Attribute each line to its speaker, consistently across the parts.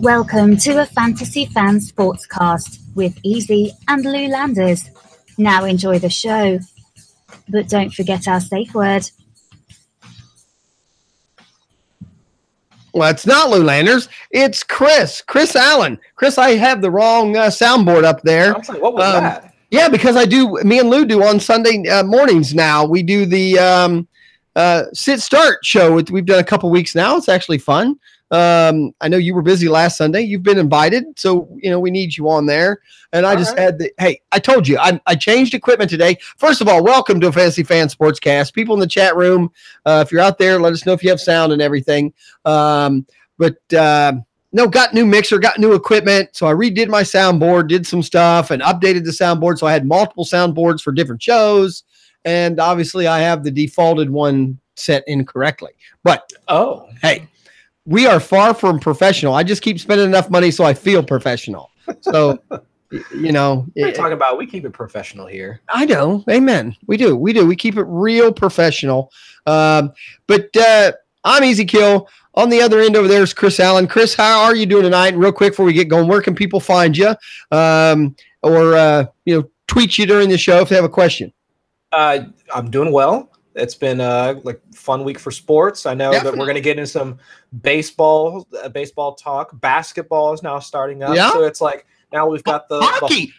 Speaker 1: Welcome to a Fantasy Fan Sportscast with Easy and Lou Landers. Now enjoy the show, but don't forget our safe word.
Speaker 2: Well, it's not Lou Landers. It's Chris Allen. Chris, I have the wrong soundboard up there.
Speaker 3: I was like, what was that?
Speaker 2: Yeah, because me and Lou do on Sunday mornings now. We do the sit-start show. We've done a couple weeks now. It's actually fun. I know you were busy last Sunday. You've been invited, so we need you on there. And I just had hey, I told you, I changed equipment today. First of all, welcome to a Fantasy Fan Sportscast. People in the chat room, if you're out there, let us know if you have sound and everything. Got new mixer, got new equipment. So I redid my soundboard, did some stuff, and updated the soundboard. So I had multiple soundboards for different shows. And obviously I have the defaulted one set incorrectly. But, hey, we are far from professional. I just keep spending enough money so I feel professional. So,
Speaker 3: what are you talking about? We keep it professional here.
Speaker 2: I know. Amen. We do. We keep it real professional. But I'm Easy Kill. On the other end over there is Chris Allen. Chris, how are you doing tonight? And real quick before we get going, where can people find you? Or tweet you during the show if they have a question.
Speaker 3: I'm doing well. It's been fun week for sports. I know that we're going to get into some baseball talk. Basketball is now starting up. Yeah. So it's like now we've got the
Speaker 2: hockey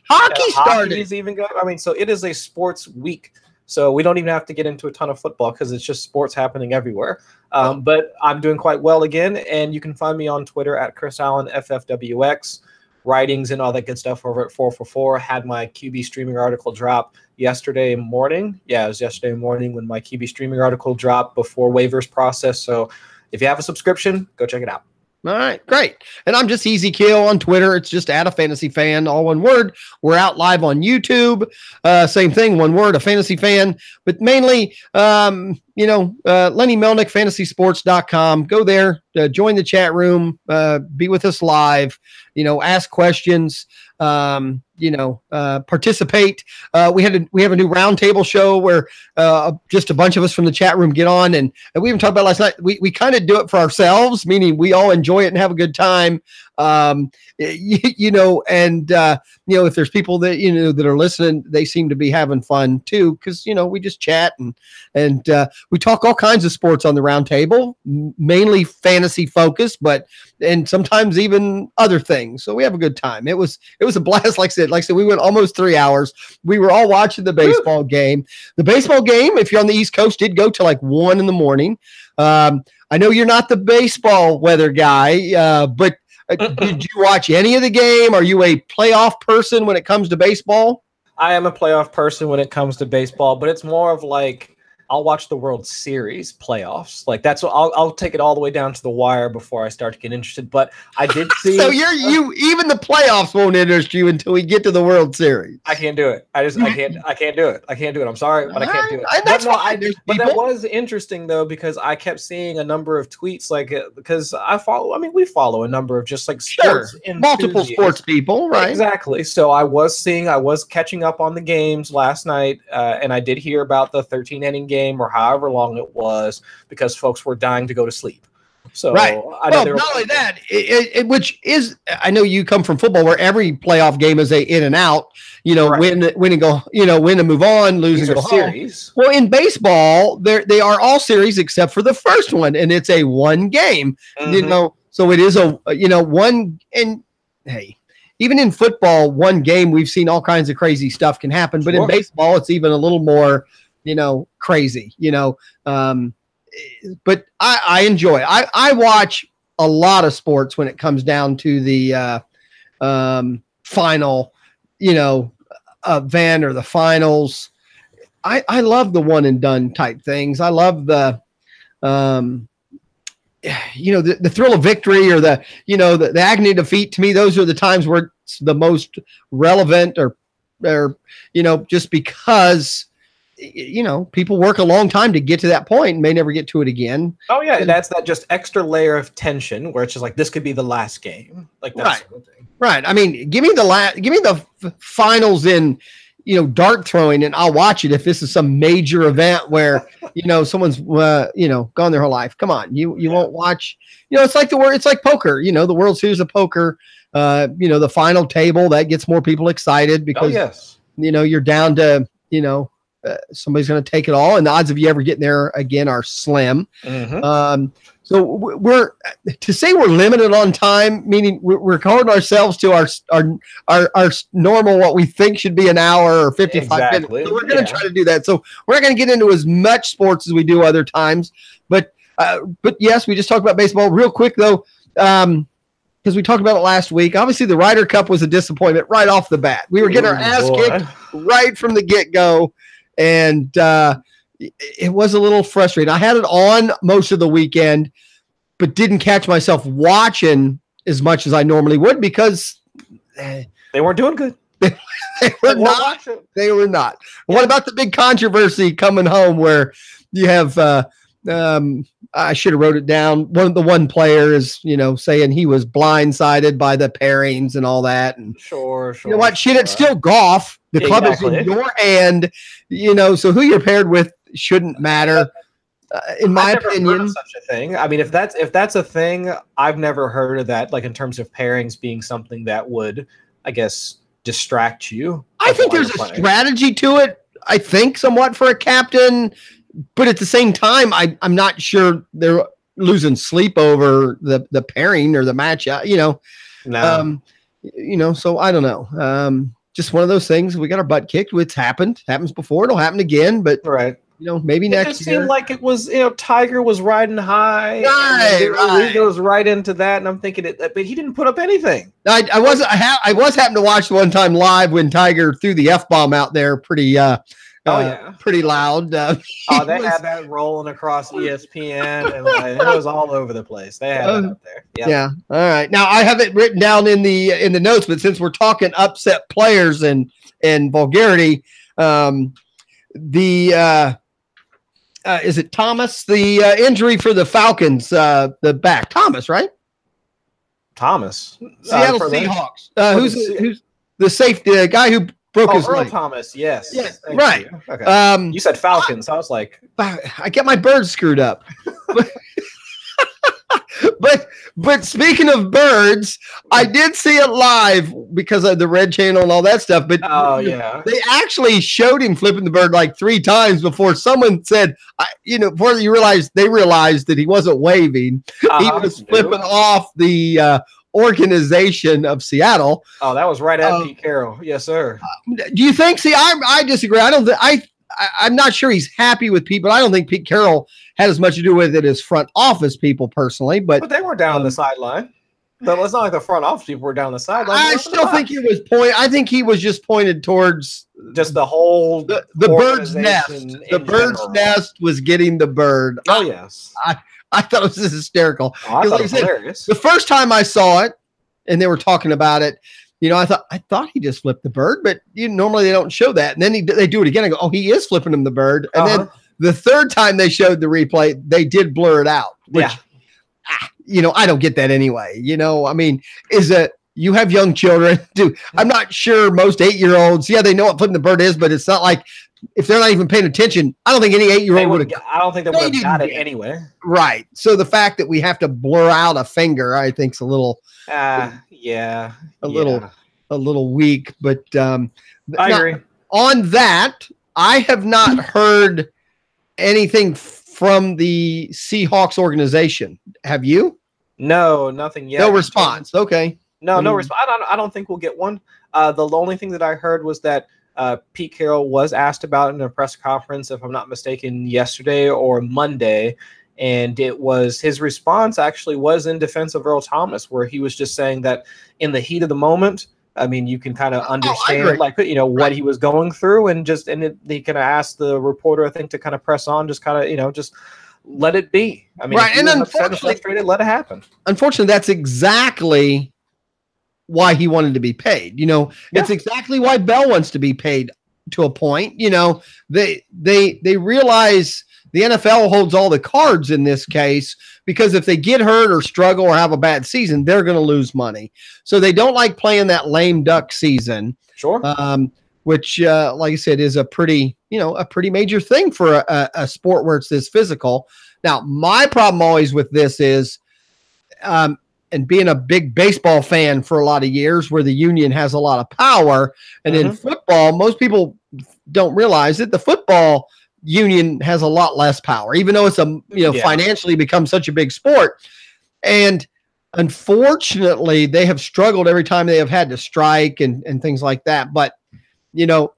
Speaker 3: started. Is even going. I mean, so it is a sports week. So we don't even have to get into a ton of football because it's just sports happening everywhere. But I'm doing quite well again. And you can find me on Twitter at Chris Allen, FFWX. Writings and all that good stuff over at 444. Had my QB streaming article drop yesterday morning. Yeah, it was yesterday morning when my QB streaming article dropped before waivers process. So if you have a subscription, go check it out.
Speaker 2: All right, great. And I'm just Easy Kill on Twitter. It's just at a fantasy fan, all one word. We're out live on YouTube. Same thing, one word, a fantasy fan. But mainly, Lenny Melnick, fantasysports.com. Go there, join the chat room, be with us live, ask questions, participate. We have a new roundtable show where just a bunch of us from the chat room get on, and we even talked about last night. We kind of do it for ourselves, meaning we all enjoy it and have a good time. If there's people that that are listening, they seem to be having fun too, because we just chat and we talk all kinds of sports on the roundtable, mainly fantasy focused, and sometimes even other things. So we have a good time. It was a blast. Like I said, we went almost 3 hours. We were all watching the baseball game. The baseball game, if you're on the East Coast, did go to 1 a.m. I know you're not the baseball weather guy, but did you watch any of the game? Are you a playoff person when it comes to baseball?
Speaker 3: I am a playoff person when it comes to baseball, but it's more of I'll watch the World Series playoffs. That's what I'll take it all the way down to the wire before I start to get interested. But I did see.
Speaker 2: So you even the playoffs won't interest you until we get to the World Series.
Speaker 3: I can't do it. I can't do it. I can't do it. I'm sorry, but I can't do it. But that was interesting though, because I kept seeing a number of tweets because we follow a number of just sports
Speaker 2: multiple sports people, right?
Speaker 3: Exactly. So I was catching up on the games last night, and I did hear about the 13-inning game or however long it was, because folks were dying to go to sleep. So
Speaker 2: right. Not only that, which is, I know you come from football where every playoff game is a in and out, right. win and go, win and move on, lose and go series. Home. Well, in baseball, they are all series except for the first one, and it's a one game, so it is a, one, and hey, even in football, one game, we've seen all kinds of crazy stuff can happen, but in baseball, it's even a little more, crazy, but I enjoy it. I watch a lot of sports when it comes down to the final, event or the finals. I love the one and done type things. I love the thrill of victory or the agony of defeat. To me, those are the times where it's the most relevant or just because people work a long time to get to that point and may never get to it again.
Speaker 3: Oh yeah, that's that just extra layer of tension where it's just this could be the last game, that
Speaker 2: right.
Speaker 3: Sort of thing.
Speaker 2: Right. I mean, give me the finals in dart throwing, and I'll watch it if this is some major event where, someone's, gone their whole life. Come on. You won't watch, it's like it's like poker, the World Series of Poker, the final table that gets more people excited because, you're down to, somebody's going to take it all, and the odds of you ever getting there again are slim. So we're limited on time, meaning we're holding ourselves to our normal, what we think should be an hour or 55 minutes. So we're going to try to do that. So we're not going to get into as much sports as we do other times, but yes, we just talked about baseball real quick though. Because we talked about it last week. Obviously, the Ryder Cup was a disappointment right off the bat. We were getting our ass kicked right from the get-go, and it was a little frustrating. I had it on most of the weekend, but didn't catch myself watching as much as I normally would because
Speaker 3: they weren't doing good.
Speaker 2: They were not. They were not. Yeah. What about the big controversy coming home where you have I should have wrote it down. One player is, saying he was blindsided by the pairings and all that. And
Speaker 3: sure.
Speaker 2: You know what? Shit, it's still golf. The club is in your hand, so who you're paired with shouldn't matter. In my opinion,
Speaker 3: heard of such a thing. I mean, if that's a thing, I've never heard of that. Like in terms of pairings being something that would, I guess, distract you.
Speaker 2: I think there's a strategy to it. I think somewhat for a captain, but at the same time, I'm not sure they're losing sleep over the pairing or the match.
Speaker 3: No.
Speaker 2: So I don't know. Just one of those things. We got our butt kicked. It's happened. Happens before. It'll happen again. But
Speaker 3: right.
Speaker 2: Maybe next year. It just
Speaker 3: seemed like it was, Tiger was riding high.
Speaker 2: Right.
Speaker 3: He goes right into that, and I'm thinking but he didn't put up anything.
Speaker 2: I was happened to watch one time live when Tiger threw the F-bomb out there pretty pretty loud.
Speaker 3: They had that rolling across ESPN, and it was all over the place. They had it up there. Yep.
Speaker 2: Yeah. All right. Now I have it written down in the notes, but since we're talking upset players and vulgarity, is it Thomas? The injury for the Falcons, the back. Thomas, right?
Speaker 3: Thomas.
Speaker 2: Seattle Seahawks. Who's the safety guy who broke his
Speaker 3: Earl
Speaker 2: leg?
Speaker 3: Thomas, yes.
Speaker 2: Right.
Speaker 3: You. Okay. You said Falcons. I was like,
Speaker 2: I get my birds screwed up. But speaking of birds, I did see it live because of the Red Channel and all that stuff. But they actually showed him flipping the bird like 3 times before someone said, before they realized that he wasn't waving. He was flipping off the organization of Seattle.
Speaker 3: Oh, that was right at Pete Carroll. Yes, sir.
Speaker 2: Do you think? See, I disagree. I'm not sure he's happy with Pete, but I don't think Pete Carroll had as much to do with it as front office people personally. But
Speaker 3: they were down the sideline. But it's not like the front office people were down the sideline.
Speaker 2: I still think he was I think he was just pointed towards
Speaker 3: just the whole
Speaker 2: the bird's nest. The bird's nest was getting the bird.
Speaker 3: Oh yes,
Speaker 2: I thought it was hysterical.
Speaker 3: I thought it was hilarious.
Speaker 2: The first time I saw it, and they were talking about it, I thought he just flipped the bird, but normally they don't show that. And then they do it again. I go, oh, he is flipping him the bird. And then the third time they showed the replay, they did blur it out. Which, I don't get that anyway. I mean, you have young children. I'm not sure most 8-year-olds, they know what flipping the bird is, but it's not like if they're not even paying attention. I don't think any 8-year-old would have.
Speaker 3: I don't think they would have got it anyway.
Speaker 2: Right. So the fact that we have to blur out a finger, I think, is a little. A little weak, but
Speaker 3: I agree.
Speaker 2: On that, I have not heard anything from the Seahawks organization. Have you?
Speaker 3: No, nothing yet.
Speaker 2: No response. Okay.
Speaker 3: No response. I don't think we'll get one. The only thing that I heard was that Pete Carroll was asked about in a press conference, if I'm not mistaken, yesterday or Monday. And it was his response actually was in defense of Earl Thomas, where he was just saying that in the heat of the moment, I mean, you can kind of understand what he was going through, and he kind of asked the reporter, I think, to kind of press on, just kind of, just let it be. I mean,
Speaker 2: and unfortunately,
Speaker 3: frustrated, let it happen.
Speaker 2: Unfortunately, that's exactly why he wanted to be paid. It's exactly why Bell wants to be paid to a point. They realize the NFL holds all the cards in this case, because if they get hurt or struggle or have a bad season, they're going to lose money. So they don't like playing that lame duck season.
Speaker 3: Sure.
Speaker 2: which, like I said, is a pretty major thing for a sport where it's this physical. Now, my problem always with this is, and being a big baseball fan for a lot of years, where the union has a lot of power, and in football, most people don't realize that the football union has a lot less power, even though it's financially become such a big sport. And unfortunately, they have struggled every time they have had to strike and things like that. But the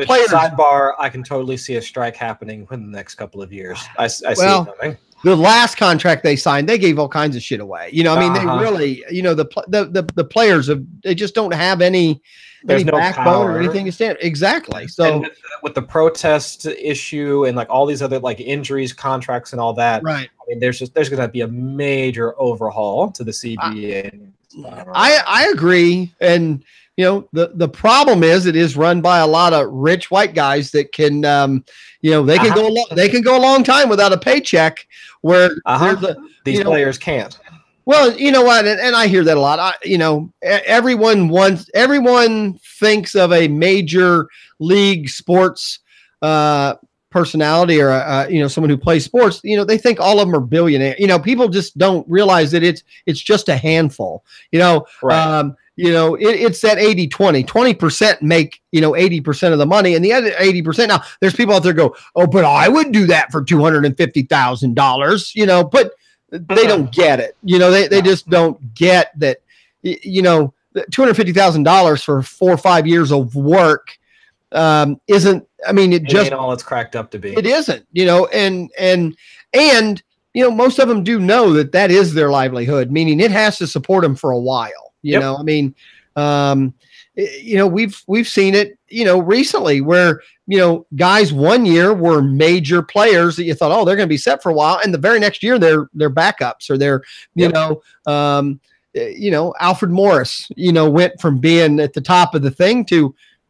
Speaker 2: players.
Speaker 3: Sidebar, I can totally see a strike happening within the next couple of years. I see it coming.
Speaker 2: The last contract they signed, they gave all kinds of shit away. They really, the players they just don't have any
Speaker 3: no
Speaker 2: backbone
Speaker 3: power
Speaker 2: or anything to stand. Exactly. So
Speaker 3: and with the protest issue and like all these other like injuries, contracts, and all that,
Speaker 2: right?
Speaker 3: I mean, there's going to be a major overhaul to the CBA.
Speaker 2: I agree, and the problem is it is run by a lot of rich white guys that can they can go a long time without a paycheck, where
Speaker 3: these players can't.
Speaker 2: Well, you know what, and I hear that a lot. Everyone thinks of a major league sports personality or someone who plays sports. They think all of them are billionaires. People just don't realize that it's just a handful.
Speaker 3: Right.
Speaker 2: It's that 80-20. 20% make 80% of the money, and the other 80%. Now, there's people out there go, oh, but I would do that for $250,000. But they don't get it. They just don't get that. $250,000 for 4 or 5 years of work isn't. I mean, it just
Speaker 3: ain't all it's cracked up to be.
Speaker 2: It isn't. And most of them do know that is their livelihood, meaning it has to support them for a while. We've seen it, recently where, guys 1 year were major players that you thought, oh, they're going to be set for a while. And the very next year they're backups, or they're, Alfred Morris, went from being at the top of the thing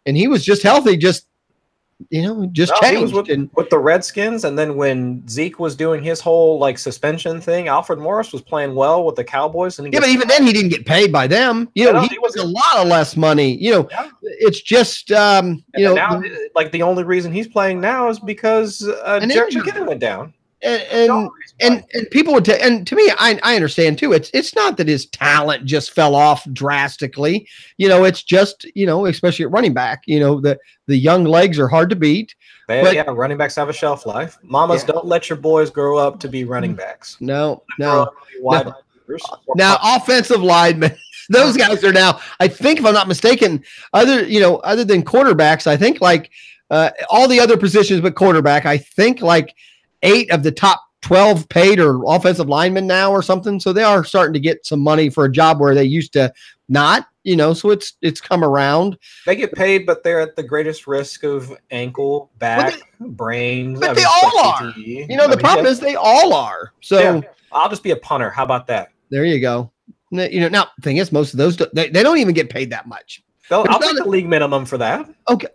Speaker 2: and he was just healthy, changed.
Speaker 3: He was with the Redskins, and then when Zeke was doing his whole like suspension thing, Alfred Morris was playing well with the Cowboys. And
Speaker 2: but even then he didn't get paid by them. He was a lot of less money. It's just now,
Speaker 3: like the only reason he's playing now is because Jerry McKinnon went down.
Speaker 2: And people would and to me, I understand too. It's not that his talent just fell off drastically. It's just especially at running back. The young legs are hard to beat.
Speaker 3: Running backs have a shelf life. Mamas, don't let your boys grow up to be running backs.
Speaker 2: No. Now, offensive linemen. Those guys are now. I think, if I'm not mistaken, other than quarterbacks, I think like all the other positions but quarterback, I think like 8 of the top 12 paid or offensive linemen now or something. So they are starting to get some money for a job where they used to not, so it's come around.
Speaker 3: They get paid, but they're at the greatest risk of ankle, back, brain.
Speaker 2: But they all are. The problem is they all are. So
Speaker 3: I'll just be a punter. How about that?
Speaker 2: There you go. Now the thing is, most of those, they don't even get paid that much.
Speaker 3: I'll take the league minimum for that.
Speaker 2: Okay.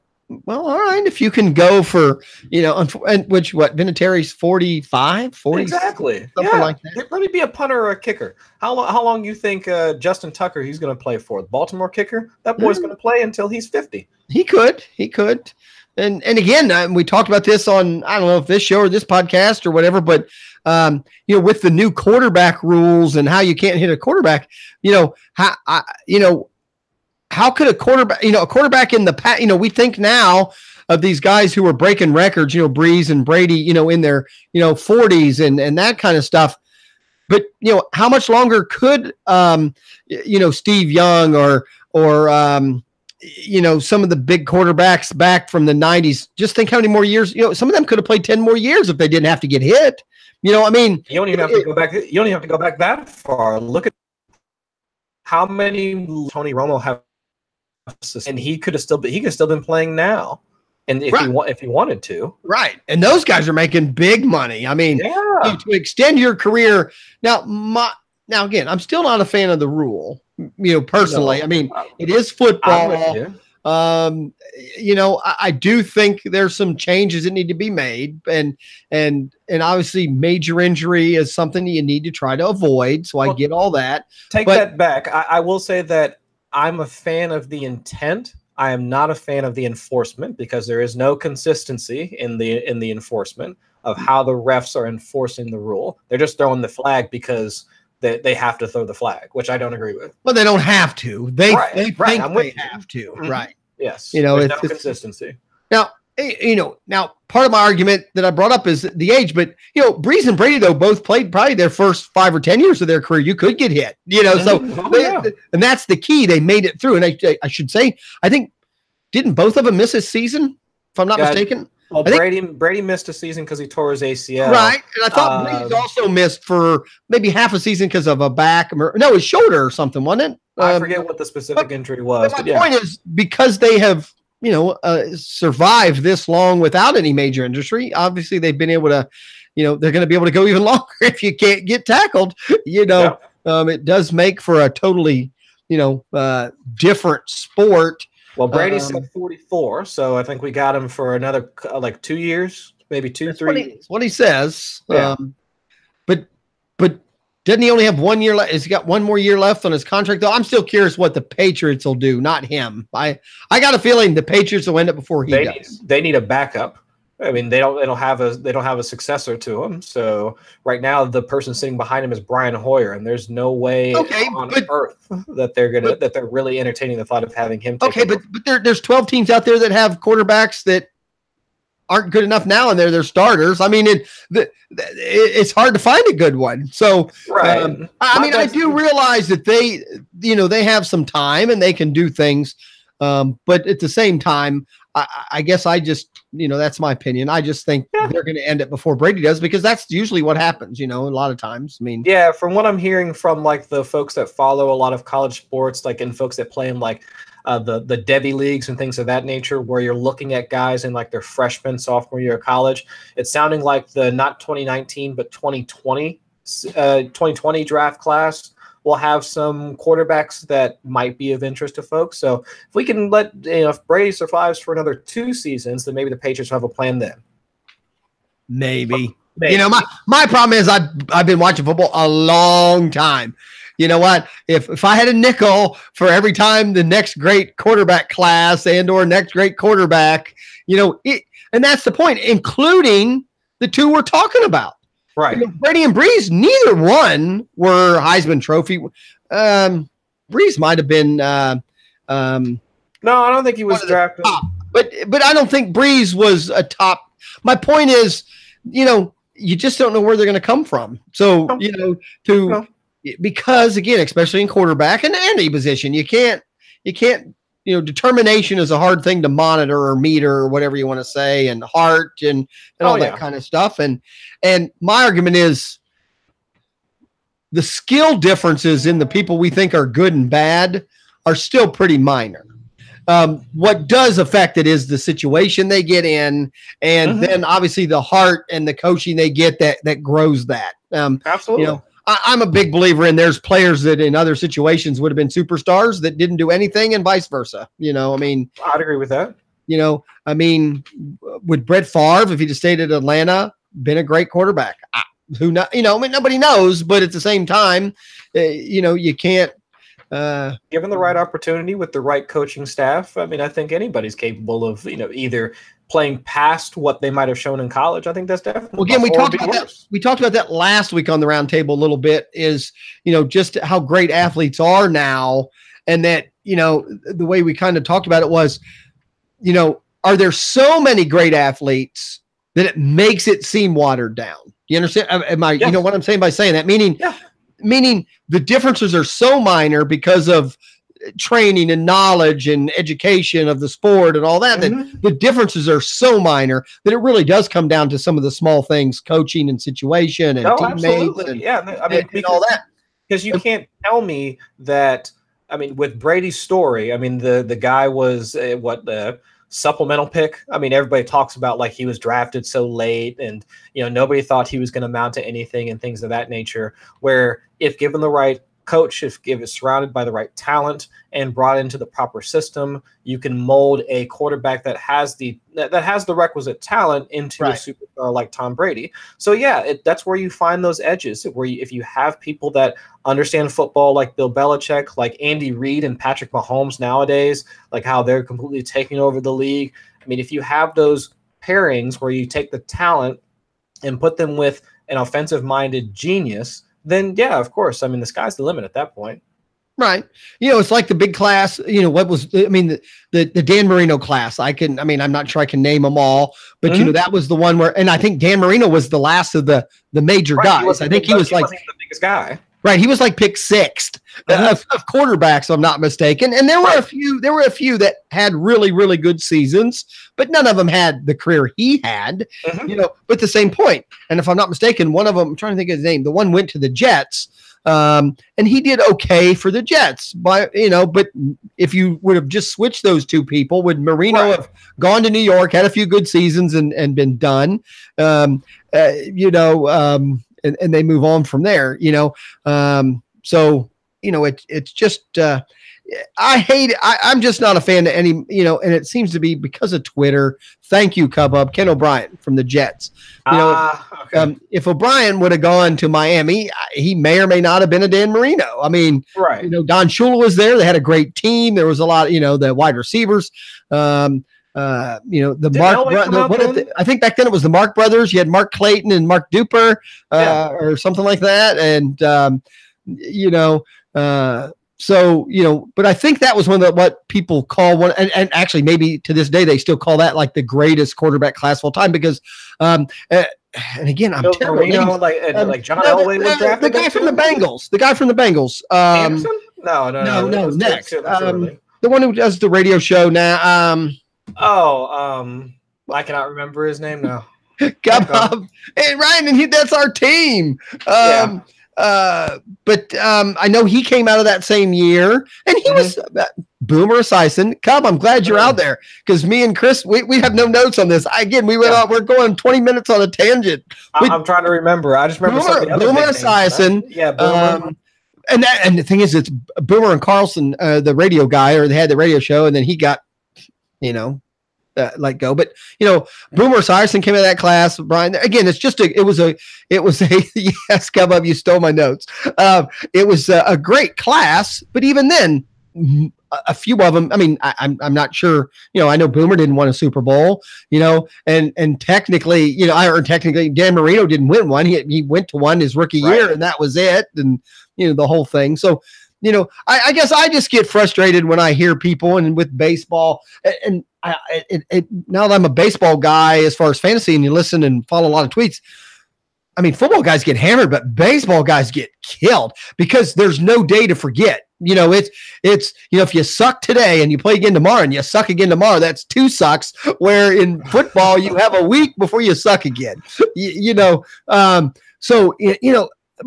Speaker 2: Well, all right. If you can go for, Vinatieri's 45, 40?
Speaker 3: Exactly.
Speaker 2: Something like that.
Speaker 3: Let me be a punter or a kicker. How long do you think Justin Tucker, he's going to play for? The Baltimore kicker? That boy's going to play until he's 50.
Speaker 2: He could. And again, we talked about this on, I don't know if this show or this podcast or whatever, but, with the new quarterback rules and how you can't hit a quarterback, how could a quarterback in the past, we think now of these guys who are breaking records, Breeze and Brady, in their, 40s and that kind of stuff. But, how much longer could, Steve Young or some of the big quarterbacks back from the 90s, just think how many more years, some of them could have played 10 more years if they didn't have to get hit. You don't even have to go back. You
Speaker 3: don't even have to go back that far. Look at how many Tony Romo have. And he could have still been playing now, and if he wanted to,
Speaker 2: right? And those guys are making big money. I mean, to extend your career now. Again, I'm still not a fan of the rule. Personally, I mean, it is football. I do think there's some changes that need to be made, and obviously major injury is something you need to try to avoid. So I get all that.
Speaker 3: That back. I will say that I'm a fan of the intent I am not a fan of the enforcement because there is no consistency in the enforcement of how the refs are enforcing the rule. They're just throwing the flag because they have to throw the flag, which I don't agree with.
Speaker 2: Well, they don't have to. They think they
Speaker 3: you.
Speaker 2: have to,
Speaker 3: Mhm.
Speaker 2: right?
Speaker 3: Yes.
Speaker 2: There's
Speaker 3: no consistency.
Speaker 2: Now, part of my argument that I brought up is the age, but Breeze and Brady though both played probably their first 5 or 10 years of their career. You could get hit, and that's the key. They made it through, and I should say, I think didn't both of them miss a season, if I'm not mistaken.
Speaker 3: Well, Brady missed a season because he tore his ACL.
Speaker 2: Right. And I thought Breeze also missed for maybe half a season because of a back. No, his shoulder or something, wasn't it?
Speaker 3: I forget what the specific injury was.
Speaker 2: But my point is, because they have, survived this long without any major industry, obviously they've been able to, they're going to be able to go even longer if you can't get tackled. It does make for a totally, different sport.
Speaker 3: Well, Brady's at 44, so I think we got him for another 2 years, maybe 3 years.
Speaker 2: What he says.
Speaker 3: Yeah.
Speaker 2: But doesn't he only have 1 year left? Has he got one more year left on his contract? Though I'm still curious what the Patriots will do, not him. I got a feeling the Patriots will end up before he does.
Speaker 3: They need a backup. I mean, they don't have a successor to him. So right now, the person sitting behind him is Brian Hoyer, and there's no way on earth that they're really entertaining the thought of having him.
Speaker 2: But there's 12 teams out there that have quarterbacks that aren't good enough now, and they're their starters. I mean, it's hard to find a good one. So,
Speaker 3: right.
Speaker 2: I do realize that they have some time and they can do things, but at the same time, I guess I just, that's my opinion. I just think they're going to end it before Brady does, because that's usually what happens, a lot of times. I mean,
Speaker 3: yeah, from what I'm hearing from the folks that follow a lot of college sports, and folks that play in the Debbie leagues and things of that nature, where you're looking at guys in their freshman, sophomore year of college, it's sounding like the not 2019 but 2020 draft class will have some quarterbacks that might be of interest to folks. So if we can if Brady survives for another 2 seasons, then maybe the Patriots will have a plan then.
Speaker 2: Maybe. My problem is I've been watching football a long time. You know what? If I had a nickel for every time the next great quarterback class or next great quarterback, and that's the point, including the 2 we're talking about.
Speaker 3: Right.
Speaker 2: Brady and Breeze, neither one were Heisman Trophy. Breeze might have been. No,
Speaker 3: I don't think he was drafted.
Speaker 2: But I don't think Breeze was a top. My point is, you just don't know where they're going to come from. So, because again, especially in quarterback and any position, you can't, determination is a hard thing to monitor or meter or whatever you want to say, and heart and all that kind of stuff. And my argument is the skill differences in the people we think are good and bad are still pretty minor. What does affect it is the situation they get in, and then obviously the heart and the coaching they get that grows that.
Speaker 3: Absolutely.
Speaker 2: I'm a big believer in there's players that in other situations would have been superstars that didn't do anything, and vice versa.
Speaker 3: I'd agree with that.
Speaker 2: Would Brett Favre, if he just stayed at Atlanta, been a great quarterback? Who knows? Nobody knows, but at the same time, you can't.
Speaker 3: Given the right opportunity with the right coaching staff, I think anybody's capable of, either playing past what they might have shown in college. I think that's definitely.
Speaker 2: Well, again, we talked about that. We talked about that last week on the round table a little bit. Is just how great athletes are now, and that the way we kind of talked about it was, are there so many great athletes that it makes it seem watered down? You understand? Yes. You know what I'm saying by saying that? Meaning the differences are so minor because of training and knowledge and education of the sport and all that, that the differences are so minor that it really does come down to some of the small things, coaching and situation and teammates and all that.
Speaker 3: Because you can't tell me that, with Brady's story, the guy was the supplemental pick. Everybody talks about he was drafted so late, and nobody thought he was going to amount to anything and things of that nature, where if given the right coached, if it's surrounded by the right talent and brought into the proper system, you can mold a quarterback that has the requisite talent into a superstar like Tom Brady. So yeah, that's where you find those edges. If you have people that understand football, like Bill Belichick, like Andy Reid and Patrick Mahomes nowadays, like how they're completely taking over the league. I mean, if you have those pairings where you take the talent and put them with an offensive-minded genius, then yeah, of course. I mean, the sky's the limit at that point.
Speaker 2: Right. It's like the big class, the Dan Marino class. I'm not sure I can name them all, but that was the one where, and I think Dan Marino was the last of the major guys. I think he was like the
Speaker 3: biggest guy.
Speaker 2: Right. He was like picked sixth of quarterbacks, if I'm not mistaken. And there were a few that had really, really good seasons, but none of them had the career he had, but the same point. And if I'm not mistaken, one of them, I'm trying to think of his name, the one went to the Jets. And he did okay for the Jets, but if you would have just switched those two people, would Marino have gone to New York, had a few good seasons and been done, and they move on from there, it's just, I hate it. I'm just not a fan of any, and it seems to be because of Twitter. Thank you, Cub Ken O'Brien from the Jets. Okay. If O'Brien would have gone to Miami, he may or may not have been a Dan Marino. I mean, Don Shula was there. They had a great team. There was a lot, the wide receivers. I think back then it was the Mark brothers. You had Mark Clayton and Mark Duper, or something like that. And, but I think that was one of what people call one, and actually maybe to this day they still call that like the greatest quarterback class of all time because, and again, I'm terrible.
Speaker 3: Marino, like John Elway was drafted.
Speaker 2: The guy from the Bengals.
Speaker 3: Anderson? No.
Speaker 2: Next, the one who does the radio show now.
Speaker 3: I cannot remember his name now.
Speaker 2: Come on, hey Ryan, and that's our team. But I know he came out of that same year, and he was Boomer Esiason. Cub, I'm glad you're out there because me and Chris, we have no notes on this. We went out. We're going 20 minutes on a tangent.
Speaker 3: I'm trying to remember. I just remember
Speaker 2: Boomer Esiason.
Speaker 3: Yeah, Boomer.
Speaker 2: And the thing is, it's Boomer and Carlson, the radio guy, or they had the radio show, and then he got, let go. But Boomer Esiason came out of that class. Brian, again, it was a yes, come up. You stole my notes. It was a great class, but even then, a few of them. I mean, I'm not sure. I know Boomer didn't win a Super Bowl. And technically, Dan Marino didn't win one. He went to one his rookie year, and that was it. And the whole thing. So. I guess I just get frustrated when I hear people and with baseball and now that I'm a baseball guy as far as fantasy and you listen and follow a lot of tweets. I mean, football guys get hammered, but baseball guys get killed because there's no day to forget. It's if you suck today and you play again tomorrow and you suck again tomorrow, that's two sucks. Where in football you have a week before you suck again.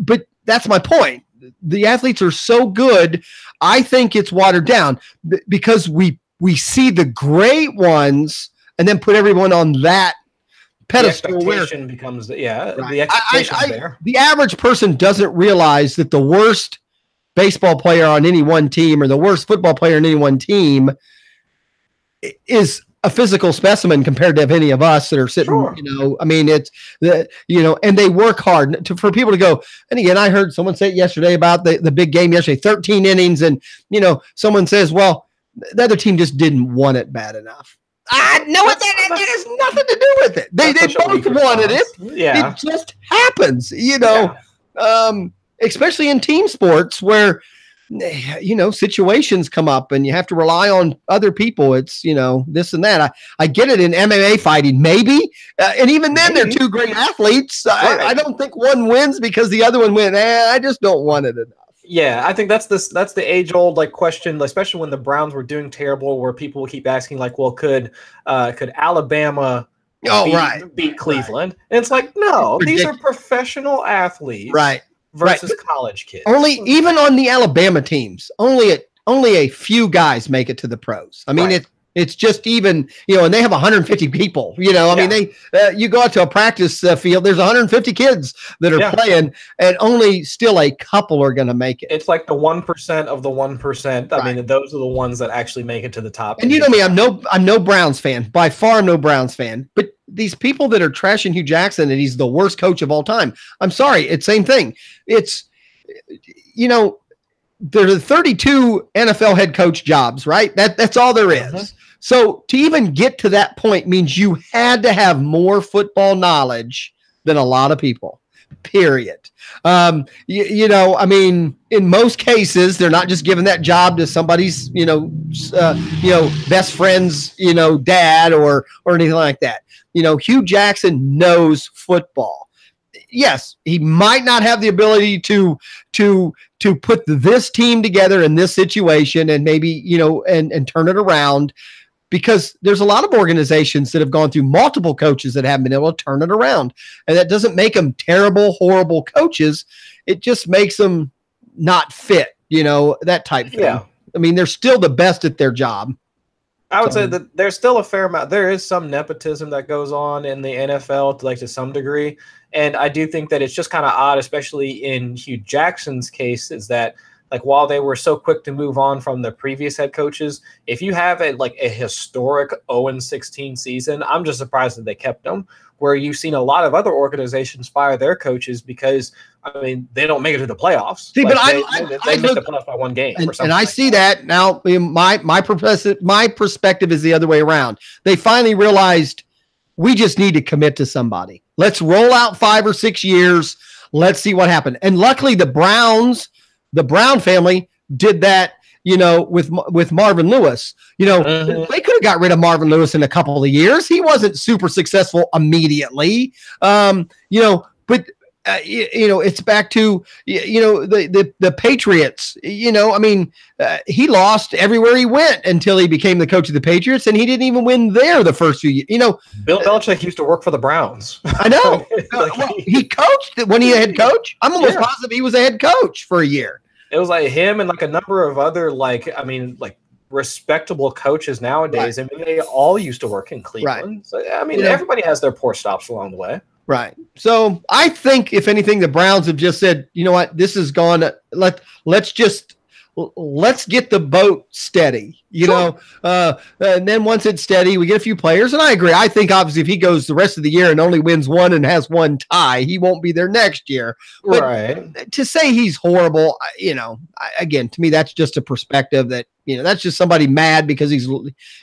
Speaker 2: But that's my point. The athletes are so good. I think it's watered down because we see the great ones and then put everyone on that pedestal.
Speaker 3: The expectation becomes the expectation there. The
Speaker 2: average person doesn't realize that the worst baseball player on any one team or the worst football player on any one team is a physical specimen compared to any of us that are sitting, I mean, it's and they work hard for people to go. And again, I heard someone say it yesterday about the big game yesterday, 13 innings. And, someone says, well, the other team just didn't want it bad enough. I know it has nothing to do with it. They both wanted it.
Speaker 3: Yeah.
Speaker 2: It just happens, especially in team sports where, situations come up and you have to rely on other people. It's, this and that. I get it in MMA fighting, maybe. And even then they're two great athletes. I don't think one wins because the other one wins. I just don't want it enough.
Speaker 3: Yeah, I think that's the age-old question, especially when the Browns were doing terrible, where people will keep asking well, could Alabama beat Cleveland? Right. And it's like, no, these are professional athletes.
Speaker 2: Right.
Speaker 3: Versus college kids.
Speaker 2: Even on the Alabama teams, only a few guys make it to the pros. I mean, It's just even, and they have 150 people, I mean, you go out to a practice field, there's 150 kids that are playing, and only still a couple are going to make it.
Speaker 3: It's like the 1% of the 1%. I mean, those are the ones that actually make it to the top.
Speaker 2: And you know me, I'm no Browns fan, by far no Browns fan, but these people that are trashing Hugh Jackson and he's the worst coach of all time. I'm sorry. It's same thing. It's, there are 32 NFL head coach jobs, right? That's all there is. So to even get to that point means you had to have more football knowledge than a lot of people, period. I mean, in most cases, they're not just giving that job to somebody's, best friend's, dad or anything like that. Hugh Jackson knows football. Yes, he might not have the ability to put this team together in this situation and maybe, and turn it around, because there's a lot of organizations that have gone through multiple coaches that haven't been able to turn it around. And that doesn't make them terrible, horrible coaches. It just makes them not fit, that type thing. Yeah. I mean, they're still the best at their job.
Speaker 3: I would say that there's still a fair amount. There is some nepotism that goes on in the NFL, to some degree. And I do think that it's just kind of odd, especially in Hugh Jackson's case, is that while they were so quick to move on from the previous head coaches, if you have a historic 0-16 season, I'm just surprised that they kept them. Where you've seen a lot of other organizations fire their coaches because, I mean, they don't make it to the playoffs.
Speaker 2: See, but
Speaker 3: they make the playoffs by one game.
Speaker 2: And I see that now. My perspective is the other way around. They finally realized we just need to commit to somebody. Let's roll out 5 or 6 years. Let's see what happened. And luckily, the Brown family did that. With Marvin Lewis, they could have got rid of Marvin Lewis in a couple of years. He wasn't super successful immediately, but it's back to, the Patriots, I mean, he lost everywhere he went until he became the coach of the Patriots, and he didn't even win there the first few years.
Speaker 3: Bill Belichick used to work for the Browns.
Speaker 2: I know. He coached when he was a head coach. I'm almost positive he was a head coach for a year.
Speaker 3: It was him and a number of other respectable coaches nowadays.
Speaker 2: Right.
Speaker 3: I mean, they all used to work in Cleveland.
Speaker 2: Right.
Speaker 3: So I mean, everybody has their poor stops along the way.
Speaker 2: Right. So I think if anything, the Browns have just said, you know what, this is gone. Let's get the boat steady, and then once it's steady, we get a few players. And I agree. I think obviously if he goes the rest of the year and only wins one and has one tie, he won't be there next year. But
Speaker 3: right.
Speaker 2: To say he's horrible, again, to me, that's just a perspective that, that's just somebody mad because he's,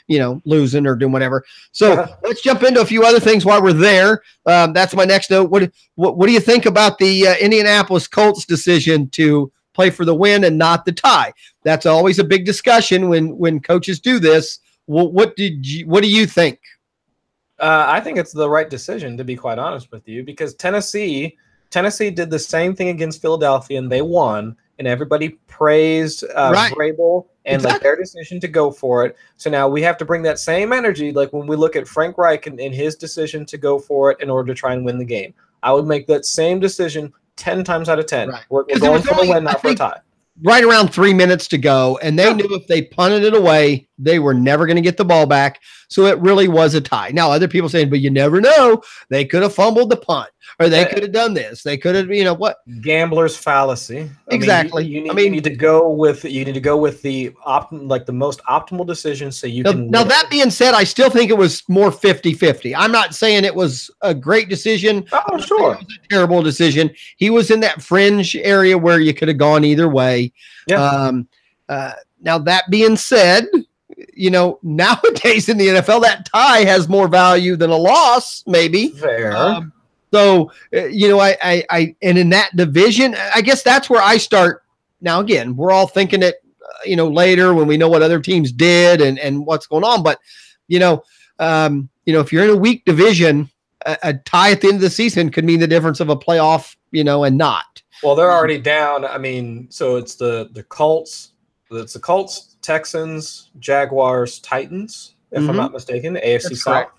Speaker 2: losing or doing whatever. So let's jump into a few other things while we're there. That's my next note. What do you think about the Indianapolis Colts decision to play for the win and not the tie? That's always a big discussion when coaches do this. What do you think?
Speaker 3: I think it's the right decision, to be quite honest with you, because Tennessee did the same thing against Philadelphia and they won, and everybody praised Vrabel and their decision to go for it. So now we have to bring that same energy, when we look at Frank Reich and his decision to go for it in order to try and win the game. I would make that same decision 10 times out of 10.
Speaker 2: Right.
Speaker 3: We're going for the win, not for a tie.
Speaker 2: Right around 3 minutes to go, and they knew if they punted it away, they were never going to get the ball back. So it really was a tie. Now, other people saying, but you never know. They could have fumbled the punt, or they could have done this. They could have, what?
Speaker 3: Gambler's fallacy.
Speaker 2: Exactly.
Speaker 3: You need to go with the the most optimal decision so you can.
Speaker 2: Now that being said, I still think it was more 50-50. I'm not saying it was a great decision.
Speaker 3: Oh, sure.
Speaker 2: It was a terrible decision. He was in that fringe area where you could have gone either way.
Speaker 3: Yeah.
Speaker 2: Now that being said, nowadays in the NFL, that tie has more value than a loss, maybe.
Speaker 3: Fair.
Speaker 2: So, I and in that division, I guess that's where I start. Now, again, we're all thinking it, later when we know what other teams did and what's going on. But, if you're in a weak division, a tie at the end of the season could mean the difference of a playoff, and not.
Speaker 3: Well, they're already down. I mean, so it's the Colts. It's the Colts, Texans, Jaguars, Titans, if I'm not mistaken, AFC South.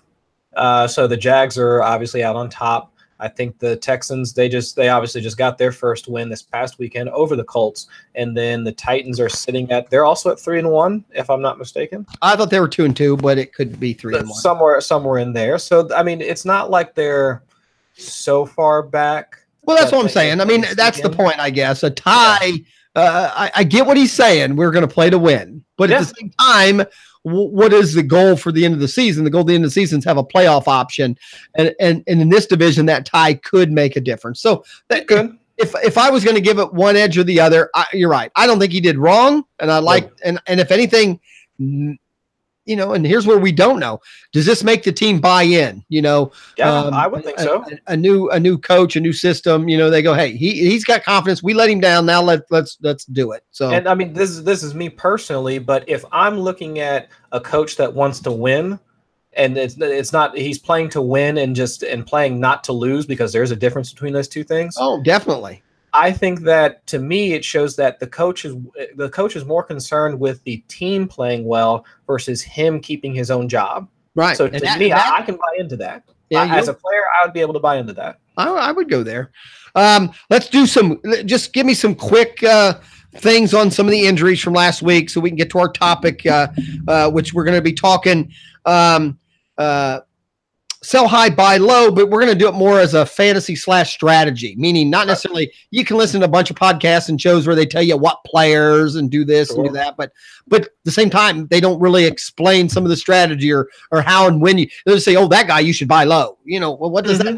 Speaker 3: So the Jags are obviously out on top. I think the Texans, they obviously just got their first win this past weekend over the Colts, and then the Titans are they're also at 3-1, if I'm not mistaken.
Speaker 2: I thought they were 2-2, but it could be 3-1.
Speaker 3: Somewhere in there. So I mean, it's not like they're so far back.
Speaker 2: Well, that's what I'm saying. I mean, that's the point, I guess. A tie. I get what he's saying. We're going to play to win, but at the same time, what is the goal for the end of the season? The goal at the end of the season is have a playoff option, and in this division, that tie could make a difference. So that could. If I was going to give it one edge or the other, you're right. I don't think he did wrong, and I like and if anything, you know, and here's where we don't know. Does this make the team buy in? You know,
Speaker 3: I would think so.
Speaker 2: A new coach, a new system. You know, they go, hey, he's got confidence. We let him down. Now let's do it. So, and
Speaker 3: I mean, this is me personally, but if I'm looking at a coach that wants to win, and it's not he's playing to win and playing not to lose, because there's a difference between those two things.
Speaker 2: Oh, definitely.
Speaker 3: I think that, to me, it shows that the coach is more concerned with the team playing well versus him keeping his own job.
Speaker 2: Right.
Speaker 3: So to me, I can buy into that. Yeah, as a player, I would be able to buy into that.
Speaker 2: I would go there. Let's do just give me some quick things on some of the injuries from last week so we can get to our topic, which we're going to be talking sell high, buy low, but we're going to do it more as a fantasy / strategy, meaning not necessarily you can listen to a bunch of podcasts and shows where they tell you what players and do this and do that, but at the same time, they don't really explain some of the strategy or how and when they'll just say, oh, that guy you should buy low. You know, well, what does that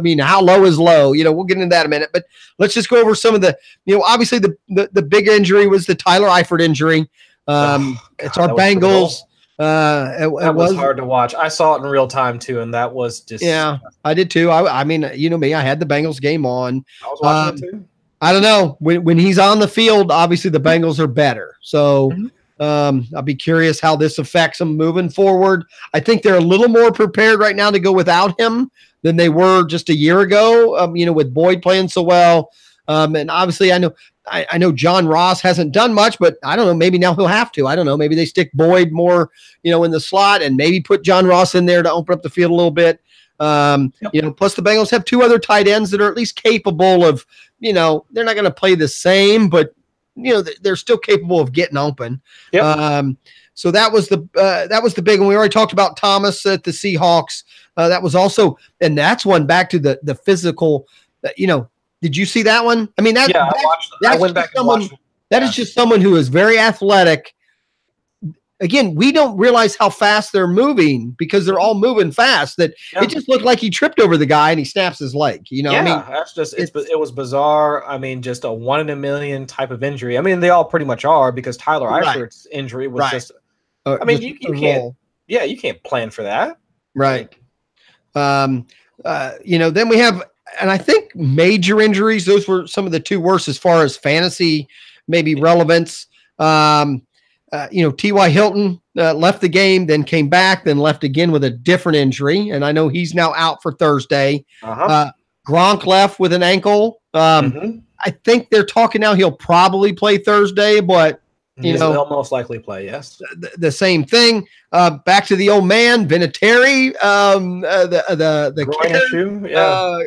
Speaker 2: mean? How low is low? You know, we'll get into that in a minute, but let's just go over some of the, you know, obviously the big injury was the Tyler Eifert injury. It's our Bengals.
Speaker 3: It was hard to watch. I saw it in real time too, and that was just
Speaker 2: I did too. I mean, you know me, I had the Bengals game on.
Speaker 3: I was watching it too.
Speaker 2: I don't know when he's on the field. Obviously, the Bengals are better. So I'll be curious how this affects them moving forward. I think they're a little more prepared right now to go without him than they were just a year ago. You know, with Boyd playing so well, and obviously, I know John Ross hasn't done much, but I don't know. Maybe now he'll have to. I don't know. Maybe they stick Boyd more, you know, in the slot and maybe put John Ross in there to open up the field a little bit. You know, plus the Bengals have two other tight ends that are at least capable of, you know, they're not going to play the same, but, you know, they're still capable of getting open. So that was the big one. We already talked about Thomas at the Seahawks. That was also, and that's one back to the physical, you know. Did you see that one? I mean, I went back and watched. That is just someone who is very athletic. Again, we don't realize how fast they're moving because they're all moving fast. That it just looked like he tripped over the guy and he snaps his leg. You know, I mean,
Speaker 3: that's just it was bizarre. I mean, just a 1 in a million type of injury. I mean, they all pretty much are because Tyler Eifert's injury was just. I mean, you can't. Yeah, you can't plan for that.
Speaker 2: Right. You know, then we have. And I think major injuries, those were some of the two worst as far as fantasy, maybe relevance. You know, T.Y. Hilton left the game, then came back, then left again with a different injury. And I know he's now out for Thursday. Gronk left with an ankle. I think they're talking now he'll probably play Thursday, but
Speaker 3: he'll most likely play. Yes,
Speaker 2: the same thing. Back to the old man, Vinatieri. The
Speaker 3: groin issue,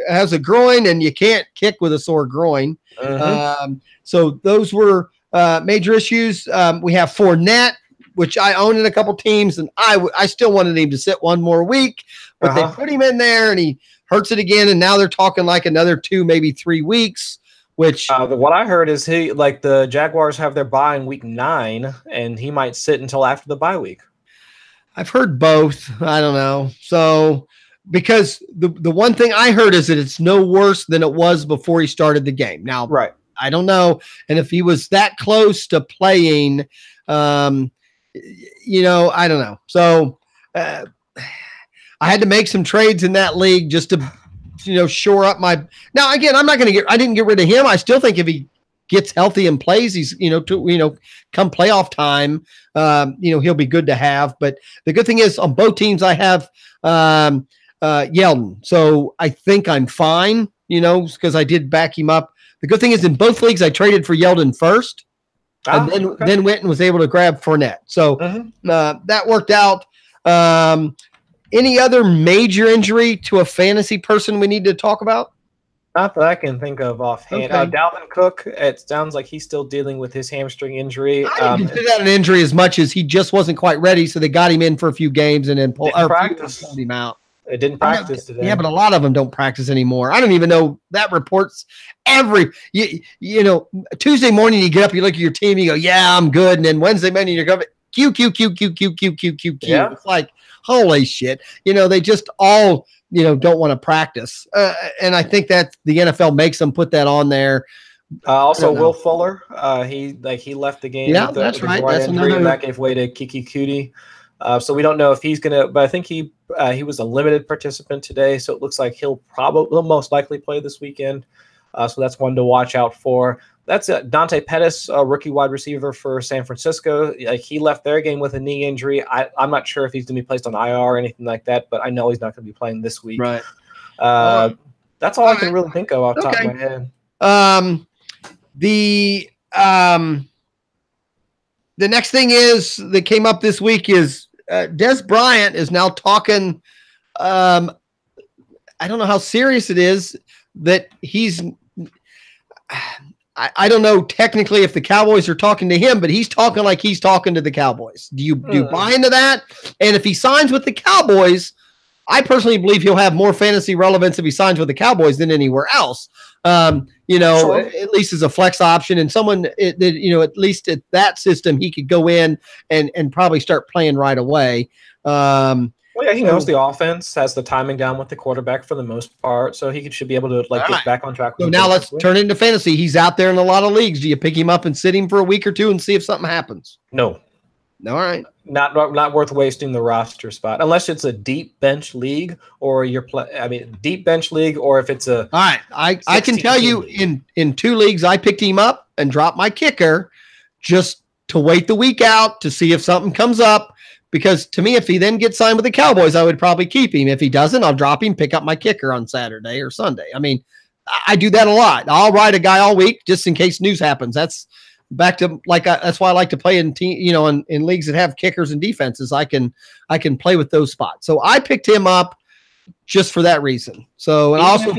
Speaker 2: has a groin, and you can't kick with a sore groin. So those were major issues. We have Fournette, which I own in a couple teams, and I still wanted him to sit one more week, but they put him in there, and he hurts it again, and now they're talking like another 2, maybe 3 weeks. Which
Speaker 3: what I heard is the Jaguars have their bye in week 9, and he might sit until after the bye week.
Speaker 2: I've heard both. I don't know. So because the one thing I heard is that it's no worse than it was before he started the game. Now, I don't know. And if he was that close to playing, you know, I don't know. So I had to make some trades in that league just to, you know, shore up my. Now again, I didn't get rid of him. I still think if he gets healthy and plays, he's, you know, come playoff time, you know, he'll be good to have. But the good thing is on both teams I have Yeldon, so I think I'm fine, you know, because I did back him up. The good thing is in both leagues I traded for Yeldon first, and then went and was able to grab Fournette. So that worked out. Any other major injury to a fantasy person we need to talk about?
Speaker 3: Not that I can think of offhand.
Speaker 2: Okay.
Speaker 3: Dalvin Cook, it sounds like he's still dealing with his hamstring injury.
Speaker 2: I didn't consider that an injury as much as he just wasn't quite ready, so they got him in for a few games and then pulled him out.
Speaker 3: It didn't practice today.
Speaker 2: Yeah, but a lot of them don't practice anymore. I don't even know that reports you know, Tuesday morning you get up, you look at your team, you go, yeah, I'm good. And then Wednesday morning you go, Q.
Speaker 3: Yeah.
Speaker 2: It's like, holy shit. You know, they just all, you know, don't want to practice. And I think that the NFL makes them put that on there.
Speaker 3: Also, Will Fuller, he left the game.
Speaker 2: Yeah, that's right. That's
Speaker 3: injury, and that gave way to Kiki Kuti. So we don't know if he's gonna, but I think he was a limited participant today. So it looks like he'll most likely play this weekend. So that's one to watch out for. That's Dante Pettis, a rookie wide receiver for San Francisco. He left their game with a knee injury. I'm not sure if he's going to be placed on IR or anything like that, but I know he's not going to be playing this week.
Speaker 2: Right.
Speaker 3: That's all I can really think of off the top of my head.
Speaker 2: The next thing is that came up this week is Des Bryant is now talking. I don't know how serious it is that he's. I don't know technically if the Cowboys are talking to him, but he's talking like he's talking to the Cowboys. Do you buy into that? And if he signs with the Cowboys, I personally believe he'll have more fantasy relevance if he signs with the Cowboys than anywhere else. You know, sure. At least as a flex option and someone that, you know, at least at that system, he could go in and probably start playing right away.
Speaker 3: Well, yeah, he knows the offense, has the timing down with the quarterback for the most part, so he should be able to get back on track.
Speaker 2: So now let's turn it into fantasy. He's out there in a lot of leagues. Do you pick him up and sit him for a week or two and see if something happens?
Speaker 3: No.
Speaker 2: All right.
Speaker 3: Not worth wasting the roster spot unless it's a deep bench league or deep bench league, or if it's a.
Speaker 2: All right, I can tell you in 2 leagues I picked him up and dropped my kicker just to wait the week out to see if something comes up. Because to me, if he then gets signed with the Cowboys, I would probably keep him. If he doesn't, I'll drop him, pick up my kicker on Saturday or Sunday. I mean, I do that a lot. I'll ride a guy all week just in case news happens. That's back to that's why I like to play in in leagues that have kickers and defenses. I can play with those spots. So I picked him up just for that reason. So and also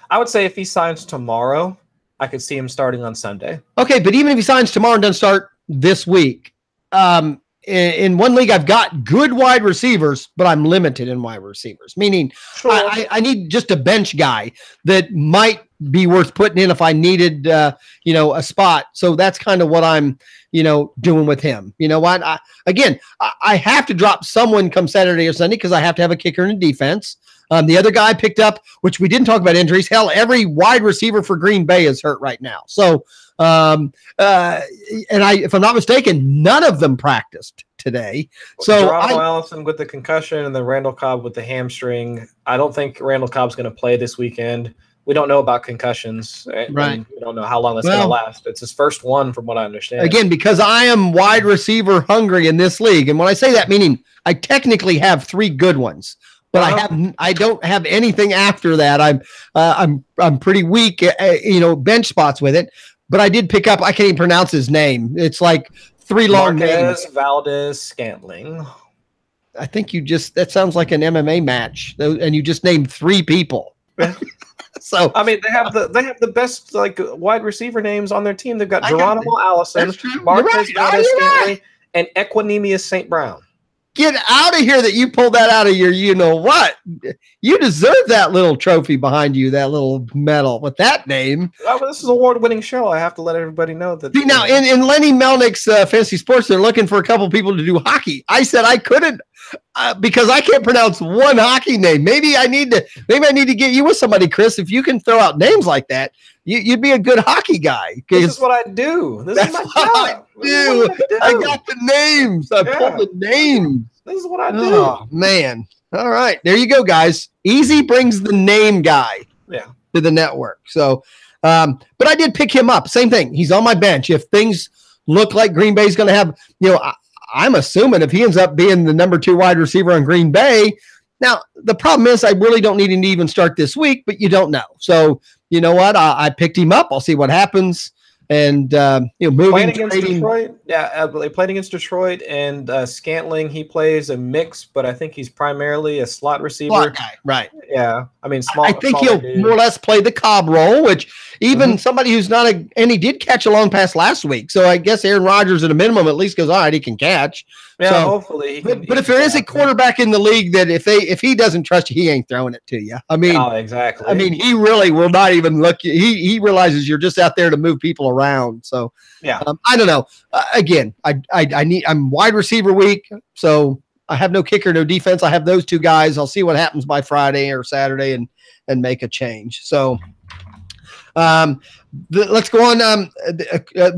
Speaker 3: I would say if he signs tomorrow, I could see him starting on Sunday.
Speaker 2: Okay, but even if he signs tomorrow and doesn't start this week, in one league, I've got good wide receivers, but I'm limited in wide receivers, meaning sure. I need just a bench guy that might be worth putting in if I needed, a spot. So that's kind of what I'm, doing with him. You know what? I have to drop someone come Saturday or Sunday because I have to have a kicker in defense. The other guy I picked up, which we didn't talk about injuries. Hell, every wide receiver for Green Bay is hurt right now. So, if I'm not mistaken, none of them practiced today. So
Speaker 3: Geronimo Allison with the concussion and then Randall Cobb with the hamstring. I don't think Randall Cobb's going to play this weekend. We don't know about concussions.
Speaker 2: Right.
Speaker 3: We don't know how long that's going to last. It's his first one from what I understand.
Speaker 2: Again, because I am wide receiver hungry in this league. And when I say that, meaning I technically have 3 good ones. But I don't have anything after that. I'm pretty weak, bench spots with it. But I did pick up. I can't even pronounce his name. It's like 3 long names.
Speaker 3: Valdez Scantling.
Speaker 2: I think that sounds like an MMA match, and you just named 3 people. So
Speaker 3: I mean, they have the best wide receiver names on their team. They've got Geronimo Allison, Marquez Valdez Scantling, and Equanimous St. Brown.
Speaker 2: Get out of here that you pulled that out of your what. You deserve that little trophy behind you, that little medal with that name.
Speaker 3: Well, this is an award-winning show. I have to let everybody know that.
Speaker 2: See, now, in Lenny Melnick's Fantasy Sports, they're looking for a couple people to do hockey. I said I couldn't because I can't pronounce one hockey name. Maybe I need to get you with somebody, Chris. If you can throw out names like that, you'd be a good hockey guy.
Speaker 3: This is what I do. This is my job.
Speaker 2: I got the names. I pulled the names.
Speaker 3: This is what I do.
Speaker 2: Oh, man. All right. There you go, guys. Easy brings the name guy to the network. So, but I did pick him up. Same thing. He's on my bench. If things look like Green Bay's going to have, I'm assuming if he ends up being the number 2 wide receiver on Green Bay. Now, the problem is I really don't need him to even start this week, but you don't know. So, you know what? I picked him up. I'll see what happens. and moving,
Speaker 3: playing against
Speaker 2: trading.
Speaker 3: Detroit. Yeah, they played against Detroit, and Scantling, he plays a mix, but I think he's primarily a slot receiver.
Speaker 2: Slot guy, right?
Speaker 3: Yeah, I mean, small.
Speaker 2: I think he'll more or less play the Cobb role, which even somebody who's not and he did catch a long pass last week, so I guess Aaron Rodgers at a minimum at least goes, all right, he can catch.
Speaker 3: Yeah,
Speaker 2: so,
Speaker 3: hopefully.
Speaker 2: But if there is a quarterback in the league that if he doesn't trust you, he ain't throwing it to you. I mean,
Speaker 3: exactly.
Speaker 2: I mean, he really will not even look. He realizes you're just out there to move people around. So
Speaker 3: yeah,
Speaker 2: I don't know. Again, I'm wide receiver week, so I have no kicker, no defense. I have those two guys. I'll see what happens by Friday or Saturday and make a change. So let's go on.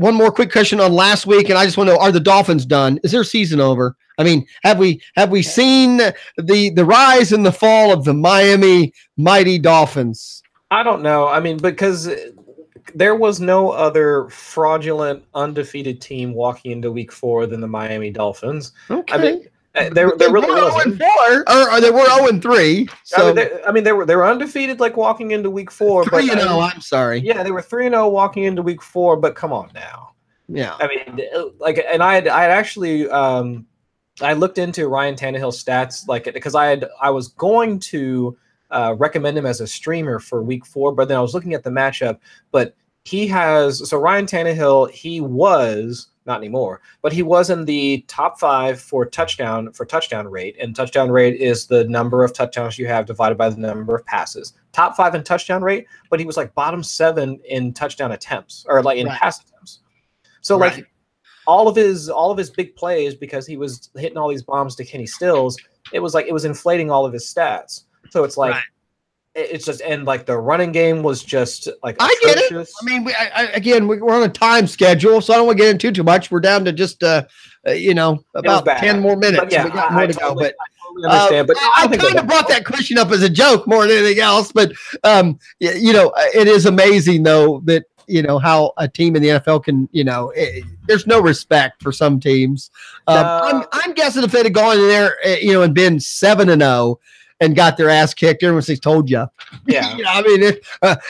Speaker 2: One more quick question on last week, and I just want to know: are the Dolphins done? Is their season over? I mean, have we seen the rise and the fall of the Miami Mighty Dolphins?
Speaker 3: I don't know. I mean, because there was no other fraudulent, undefeated team walking into Week 4 than the Miami Dolphins.
Speaker 2: Okay.
Speaker 3: I mean, there really wasn't.
Speaker 2: Or they were 0-3. So
Speaker 3: they were undefeated, like walking into Week 4.
Speaker 2: 3-0. I'm sorry.
Speaker 3: Yeah, they were 3-0 walking into Week 4. But come on now.
Speaker 2: Yeah.
Speaker 3: I mean, like, and I had actually I looked into Ryan Tannehill's stats, like, because I was going to recommend him as a streamer for Week 4, but then I was looking at the matchup. But Ryan Tannehill, he was. Not anymore, but he was in the top 5 for touchdown rate, and touchdown rate is the number of touchdowns you have divided by the number of passes. Top 5 in touchdown rate, but he was like bottom 7 in touchdown attempts, or like in pass attempts. So like all of his big plays, because he was hitting all these bombs to Kenny Stills, it was inflating all of his stats. So it's like. It's just, and like the running game was just like atrocious.
Speaker 2: I get it. I mean, we're on a time schedule, so I don't want to get into too much. We're down to just about 10 more minutes.
Speaker 3: But yeah,
Speaker 2: we got more to go. But
Speaker 3: totally understand. But
Speaker 2: I kind of brought that question up as a joke more than anything else. But it is amazing though that how a team in the NFL can there's no respect for some teams. I'm guessing if they'd have gone in there and been 7-0. And got their ass kicked. Everyone says, "Told you."
Speaker 3: Yeah,
Speaker 2: I mean,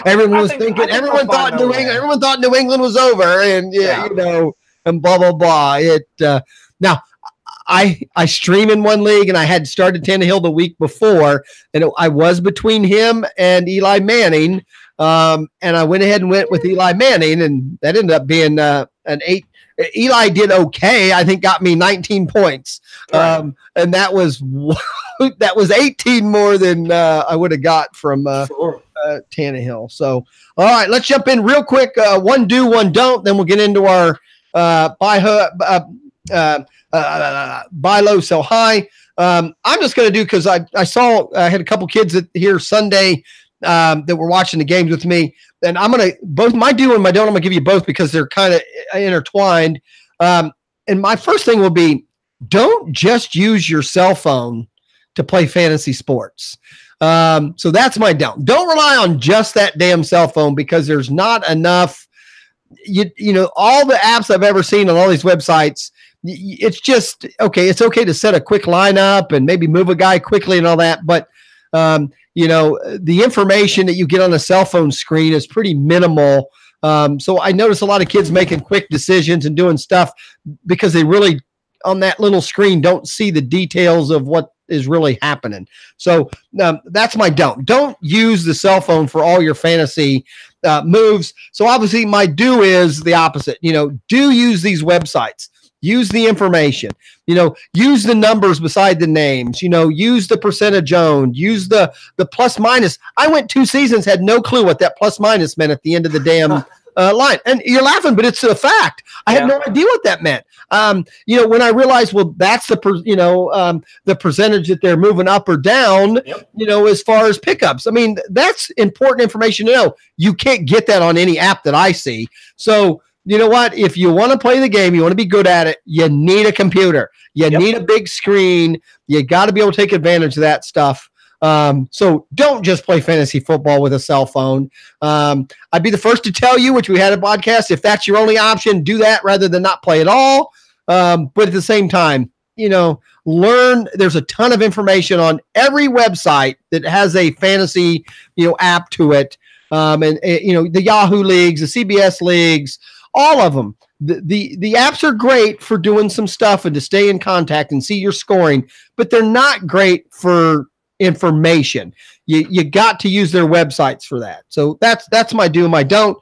Speaker 2: everyone was thinking. Everyone thought New England. Everyone thought New England was over, and and blah blah blah. Now, I stream in one league, and I had started Tannehill the week before, and I was between him and Eli Manning, and I went ahead and went with Eli Manning, and that ended up being an 8. Eli did okay. I think got me 19 points, and that was 18 more than I would have got from Tannehill. So, all right, let's jump in real quick. One do, one don't. Then we'll get into our buy low, sell high. I'm just going to do, because I saw I had a couple kids here Sunday that were watching the games with me. And I'm going to, both my do and my don't, I'm going to give you both because they're kind of intertwined. And my first thing will be, don't just use your cell phone to play fantasy sports. So that's my don't. Don't rely on just that damn cell phone, because there's not enough, all the apps I've ever seen on all these websites, it's just, okay, it's okay to set a quick lineup and maybe move a guy quickly and all that. But, the information that you get on a cell phone screen is pretty minimal. So I notice a lot of kids making quick decisions and doing stuff because they really, on that little screen, don't see the details of what is really happening. So that's my don't. Don't use the cell phone for all your fantasy moves. So obviously my do is the opposite. Do use these websites. Use the information, use the numbers beside the names, use the percentage owned, use the plus minus. I went 2 seasons, had no clue what that plus minus meant at the end of the damn line. And you're laughing, but it's a fact. I had no idea what that meant. When I realized, well, that's the percentage that they're moving up or down, as far as pickups. I mean, that's important information to know. You can't get that on any app that I see. So, you know what? If you want to play the game, you want to be good at it, you need a computer. You need a big screen. You got to be able to take advantage of that stuff. So don't just play fantasy football with a cell phone. I'd be the first to tell you, which we had a podcast, if that's your only option, do that rather than not play at all. But at the same time, learn. There's a ton of information on every website that has a fantasy, app to it. The Yahoo leagues, the CBS leagues, all of them. The apps are great for doing some stuff and to stay in contact and see your scoring, but they're not great for information. You got to use their websites for that. So that's my do and my don't.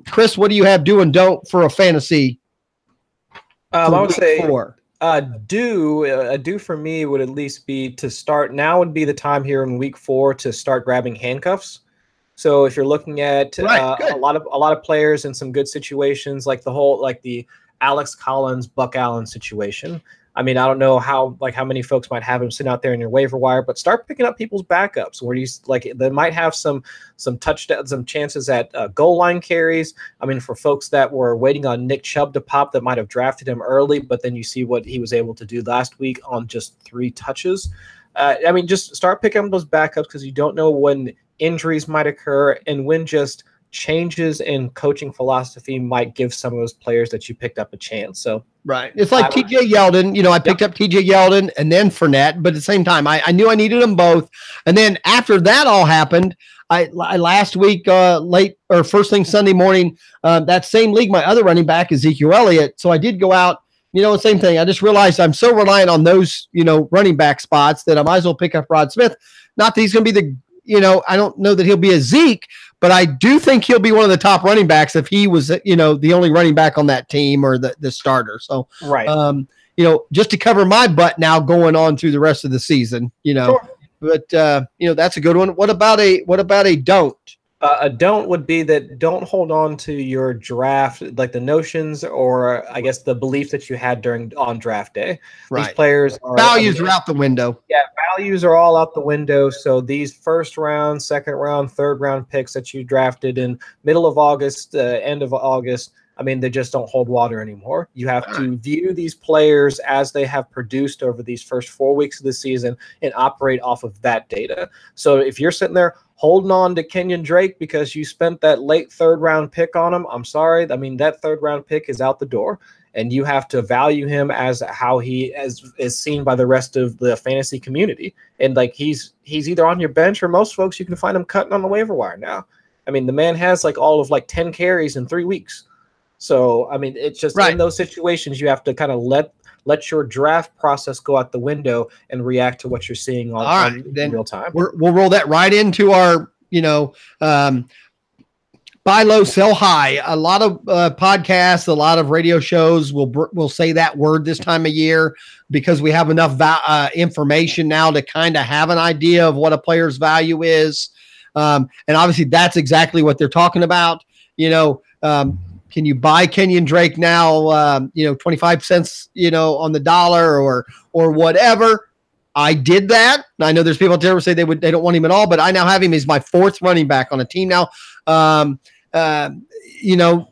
Speaker 2: Chris, what do you have do and don't for a fantasy?
Speaker 3: I would say a do for me would at least be to start. Now would be the time here in week 4 to start grabbing handcuffs. So if you're looking at a lot of players in some good situations, like the Alex Collins, Buck Allen situation. I mean, I don't know how many folks might have him sitting out there in your waiver wire, but start picking up people's backups where they might have some touchdowns, some chances at goal line carries. I mean, for folks that were waiting on Nick Chubb to pop, that might have drafted him early, but then you see what he was able to do last week on just 3 touches. I mean, just start picking up those backups because you don't know when injuries might occur and when just changes in coaching philosophy might give some of those players that you picked up a chance. So
Speaker 2: right. It's like TJ Yeldon. I picked up TJ Yeldon and then Fournette, but at the same time, I knew I needed them both. And then after that all happened, I last week, late or first thing Sunday morning, that same league, my other running back, Ezekiel Elliott. So I did go out, same thing. I just realized I'm so reliant on those, running back spots that I might as well pick up Rod Smith. Not that he's going to be I don't know that he'll be a Zeke, but I do think he'll be one of the top running backs if he was, the only running back on that team or the starter. So,
Speaker 3: right.
Speaker 2: Just to cover my butt now going on through the rest of the season, Sure. But, that's a good one. What about a don't?
Speaker 3: A don't would be that don't hold on to your draft, like the notions or I guess the belief that you had on draft day.
Speaker 2: Right.
Speaker 3: These players
Speaker 2: values are out the window.
Speaker 3: Yeah, values are all out the window. So these first round, second round, third round picks that you drafted in middle of August, end of August, I mean, they just don't hold water anymore. You have to view these players as they have produced over these first 4 weeks of the season and operate off of that data. So if you're sitting there holding on to Kenyon Drake because you spent that late third-round pick on him, I'm sorry. I mean, that third-round pick is out the door, and you have to value him as how he is seen by the rest of the fantasy community. And, he's either on your bench or most folks, you can find him cutting on the waiver wire now. I mean, the man has, all of 10 carries in 3 weeks. So, I mean, it's just in those situations, you have to kind of let your draft process go out the window and react to what you're seeing on real time.
Speaker 2: We'll roll that right into our, buy low, sell high. A lot of podcasts, a lot of radio shows will say that word this time of year because we have enough information now to kind of have an idea of what a player's value is. And obviously that's exactly what they're talking about. Can you buy Kenyon Drake now, 25 cents, on the dollar or whatever? I did that. I know there's people out there who say they don't want him at all, but I now have him as my 4th running back on a team now.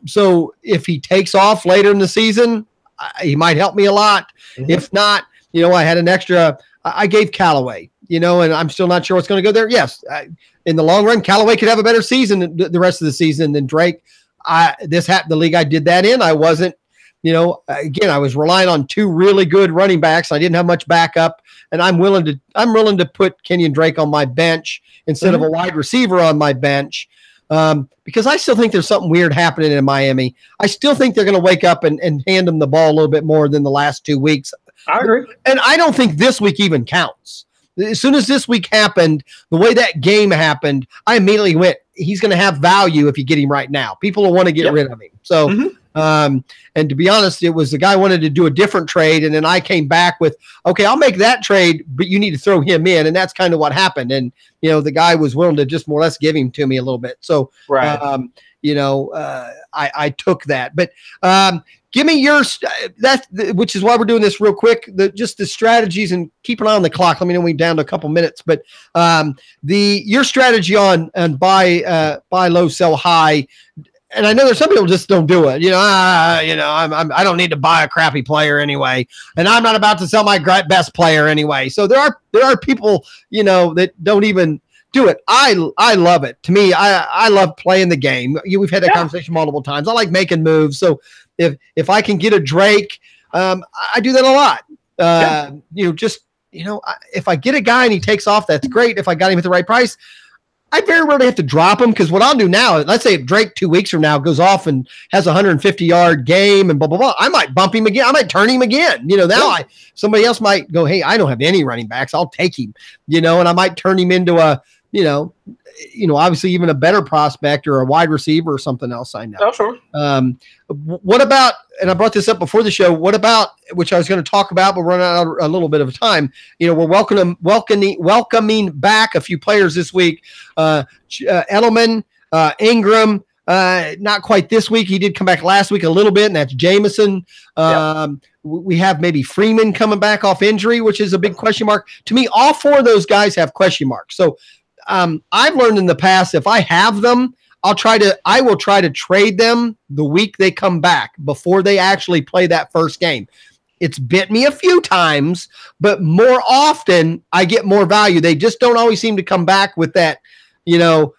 Speaker 2: So if he takes off later in the season, he might help me a lot. Mm-hmm. If not, I had an extra, I gave Callaway, and I'm still not sure what's going to go there. Yes. In the long run, Callaway could have a better season the rest of the season than Drake. The league I did that in, I wasn't, again, I was relying on 2 really good running backs. I didn't have much backup, and I'm willing to put Kenyon Drake on my bench instead of a wide receiver on my bench. Because I still think there's something weird happening in Miami. I still think they're going to wake up and hand them the ball a little bit more than the last 2 weeks.
Speaker 3: I agree.
Speaker 2: And I don't think this week even counts. As soon as this week happened, the way that game happened, I immediately went, he's going to have value if you get him right now. People will want to get rid of him. So, and to be honest, it was the guy wanted to do a different trade. And then I came back with, okay, I'll make that trade, but you need to throw him in. And that's kind of what happened. And, the guy was willing to just more or less give him to me a little bit. So, I took that, but, give me your which is why we're doing this real quick. Just the strategies and keep an eye on the clock. Let me know when we're down to a couple minutes. But your strategy on buy low, sell high. And I know there's some people just don't do it. I don't need to buy a crappy player anyway, and I'm not about to sell my best player anyway. So there are people that don't even do it. I love it. To me, I love playing the game. We've had that conversation multiple times. I like making moves. So if I can get a Drake, I do that a lot. If I get a guy and he takes off, that's great. If I got him at the right price, I very rarely have to drop him because what I'll do now, let's say if Drake 2 weeks from now goes off and has a 150-yard game and blah, blah, blah, I might bump him again. I might turn him again. Now somebody else might go, hey, I don't have any running backs. I'll take him, and I might turn him into a, obviously even a better prospect or a wide receiver or something else I know.
Speaker 3: Oh, sure.
Speaker 2: What about, and I brought this up before the show, what about, which I was going to talk about, but running out a little bit of time, we're welcoming back a few players this week. Edelman, Ingram, not quite this week. He did come back last week a little bit, and that's Jameson. We have maybe Freeman coming back off injury, which is a big question mark. To me, all four of those guys have question marks. So I've learned in the past, if I have them, I will try to trade them the week they come back before they actually play that first game. It's bit me a few times, but more often I get more value. They just don't always seem to come back with that, with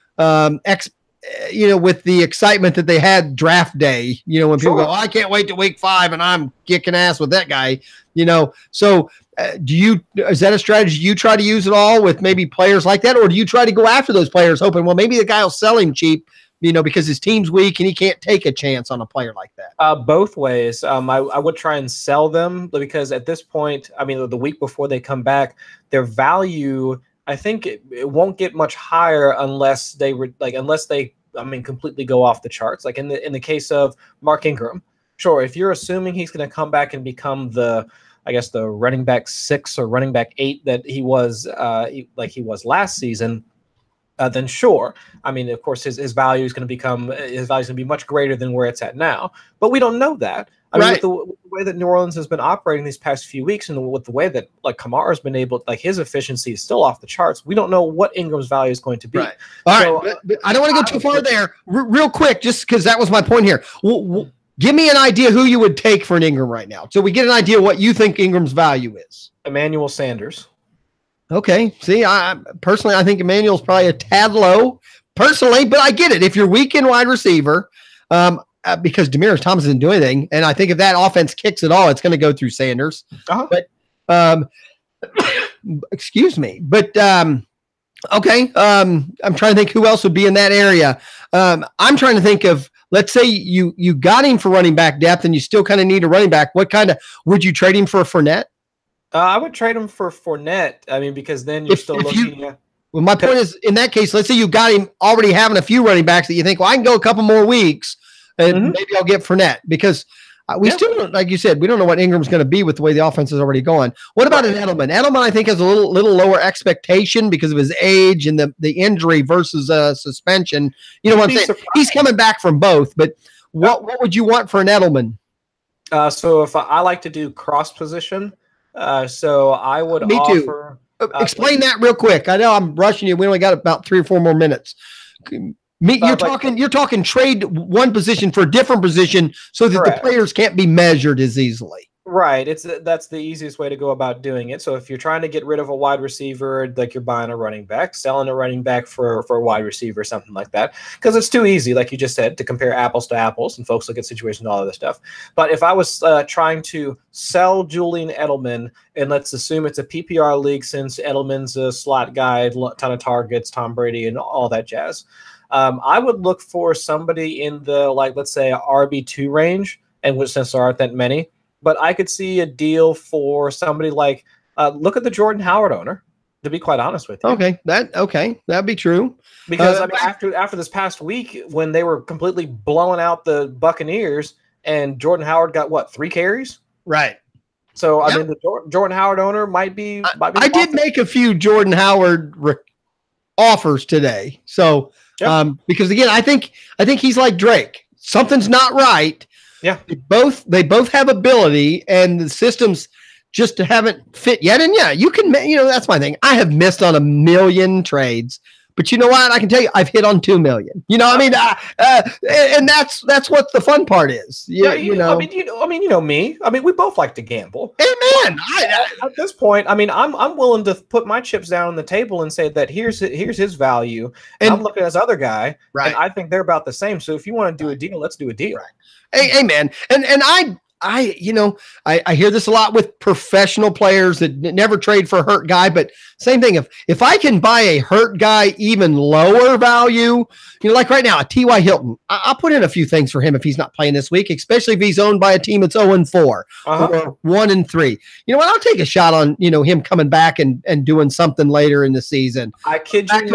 Speaker 2: the excitement that they had draft day, when people go, I can't wait to week 5 and I'm kicking ass with that guy, So is that a strategy you try to use at all with maybe players like that? Or do you try to go after those players hoping, well, maybe the guy will sell him cheap, because his team's weak and he can't take a chance on a player like that?
Speaker 3: Both ways. I would try and sell them because at this point, the week before they come back, their value, I think it won't get much higher unless they completely go off the charts. Like in the case of Mark Ingram, sure, if you're assuming he's going to come back and become the running back 6 or running back 8 that he was last season, then sure. Of course, his value is going to be much greater than where it's at now. But we don't know that. With the way that New Orleans has been operating these past few weeks, and with the way that Kamara's been able, his efficiency is still off the charts. We don't know what Ingram's value is going to be.
Speaker 2: Right. All right. But I don't want to go too far there. Real quick, just because that was my point here. Give me an idea who you would take for an Ingram right now, so we get an idea what you think Ingram's value is.
Speaker 3: Emmanuel Sanders.
Speaker 2: Okay. See, I think Emmanuel's probably a tad low personally, but I get it. If you're weak in wide receiver, because Demaryius Thomas didn't do anything, and I think if that offense kicks at all, it's going to go through Sanders.
Speaker 3: Uh-huh.
Speaker 2: But excuse me. But okay. I'm trying to think who else would be in that area. I'm trying to think of. Let's say you got him for running back depth, and you still kind of need a running back. What kind of would you trade him for a Fournette?
Speaker 3: I would trade him for Fournette. Because then you're still looking at. Well,
Speaker 2: my point is, in that case, let's say you got him already having a few running backs that you think, well, I can go a couple more weeks, and maybe I'll get Fournette because we still don't, like you said, we don't know what Ingram's going to be with the way the offense is already going. What about an Edelman? Edelman, I think, has a little lower expectation because of his age and the injury versus suspension. You know what I'm saying? Surprised. He's coming back from both, but what would you want for an Edelman?
Speaker 3: So if I like to do cross position. So I would offer.
Speaker 2: Explain that real quick. I know I'm rushing you. We only got about 3 or 4 more minutes. You're talking trade one position for a different position so that the players can't be measured as easily.
Speaker 3: Right. That's the easiest way to go about doing it. So if you're trying to get rid of a wide receiver, like you're buying a running back, selling a running back for a wide receiver, something like that, because it's too easy, like you just said, to compare apples to apples, and folks look at situations and all of this stuff. But if I was trying to sell Julian Edelman, and let's assume it's a PPR league since Edelman's a slot guy, ton of targets, Tom Brady, and all that jazz, I would look for somebody in the, let's say, RB2 range, and since there aren't that many. But I could see a deal for somebody like look at the Jordan Howard owner, to be quite honest with you.
Speaker 2: Okay, that'd be true.
Speaker 3: Because after this past week, when they were completely blowing out the Buccaneers, and Jordan Howard got 3 carries,
Speaker 2: right?
Speaker 3: So the Jordan Howard owner might be.
Speaker 2: I did make a few Jordan Howard offers today, so because again, I think he's like Drake. Something's not right.
Speaker 3: Yeah,
Speaker 2: they both have ability, and the systems just haven't fit yet. And you can, that's my thing. I have missed on 1 million trades, but you know what? I can tell you, I've hit on 2 million. And that's what the fun part is. You know me. We both like to gamble. Amen.
Speaker 3: At this point, I'm willing to put my chips down on the table and say that here's his value, and I'm looking at this other guy, right? And I think they're about the same. So if you want to do a deal, let's do a deal.
Speaker 2: Right. Hey, man, and I hear this a lot with professional players that never trade for a hurt guy, but same thing. If I can buy a hurt guy even lower value, like right now, a T.Y. Hilton, I'll put in a few things for him if he's not playing this week, especially if he's owned by a team that's 0-4 or 1-3. You know what? I'll take a shot on, him coming back and doing something later in the season.
Speaker 3: I kid you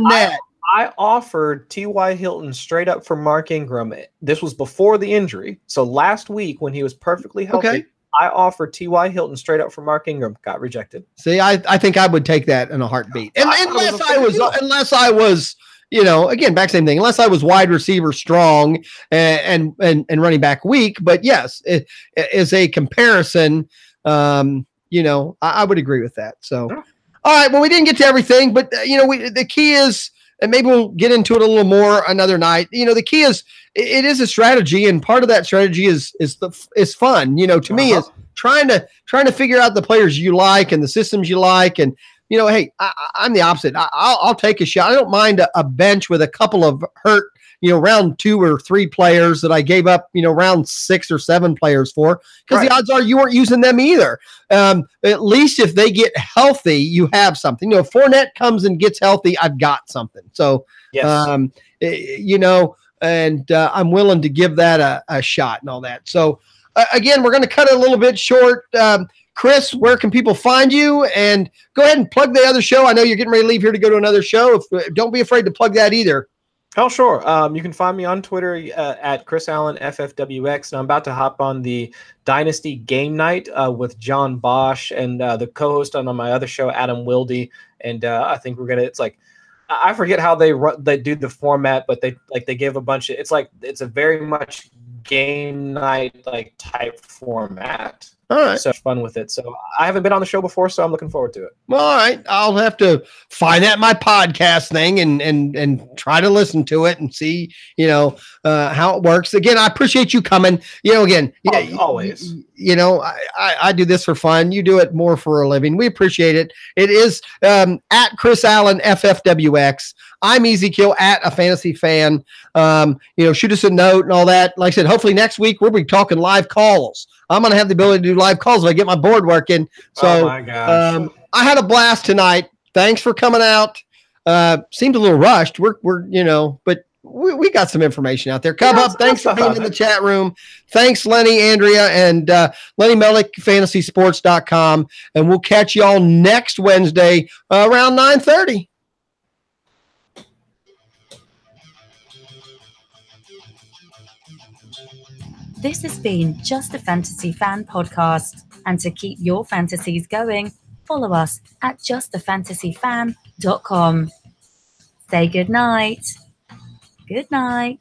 Speaker 3: not. I offered T.Y. Hilton straight up for Mark Ingram. This was before the injury. So last week when he was perfectly healthy, I offered T.Y. Hilton straight up for Mark Ingram. Got rejected.
Speaker 2: See, I think I would take that in a heartbeat. Unless I was, again, back same thing. Unless I was wide receiver strong and running back weak. But yes, it is a comparison. I would agree with that. So, all right. Well, we didn't get to everything, but the key is. And maybe we'll get into it a little more another night. The key is it is a strategy, and part of that strategy is fun. To me, is trying to figure out the players you like and the systems you like. And hey, I'm the opposite. I'll take a shot. I don't mind a bench with a couple of hurt, round 2 or 3 players that I gave up, round 6 or 7 players for, because the odds are you weren't using them either. At least if they get healthy, you have something. If Fournette comes and gets healthy, I've got something. So,
Speaker 3: yes.
Speaker 2: And I'm willing to give that a shot and all that. So, again, we're going to cut it a little bit short. Chris, where can people find you? And go ahead and plug the other show. I know you're getting ready to leave here to go to another show. Don't be afraid to plug that either.
Speaker 3: Oh, sure. You can find me on Twitter at Chris Allen FFWX. And I'm about to hop on the Dynasty Game Night with John Bosch and the co-host on my other show, Adam Wilde. And I think we're gonna. It's like I forget how they do the format, but they give a bunch of. It's a very much game night type format.
Speaker 2: All right.
Speaker 3: So fun with it. So I haven't been on the show before, so I'm looking forward to it.
Speaker 2: Well, all right. I'll have to find that my podcast thing and try to listen to it and see, how it works. Again, I appreciate you coming.
Speaker 3: Always.
Speaker 2: I do this for fun. You do it more for a living. We appreciate it. It is at Chris Allen FFWX. I'm Ezekiel at afantasyfan. Shoot us a note and all that. Like I said, hopefully next week we'll be talking live calls. I'm going to have the ability to do live calls if I get my board working. So
Speaker 3: oh my gosh.
Speaker 2: I had a blast tonight. Thanks for coming out. Seemed a little rushed. We're but we got some information out there. Cub Up, thanks for being in the chat room. Thanks, Lenny, Andrea, and Lenny Mellick, fantasysports.com. And we'll catch y'all next Wednesday around 9:30.
Speaker 1: This has been Just a Fantasy Fan podcast. And to keep your fantasies going, follow us at justafantasyfan.com. Say good night. Good night.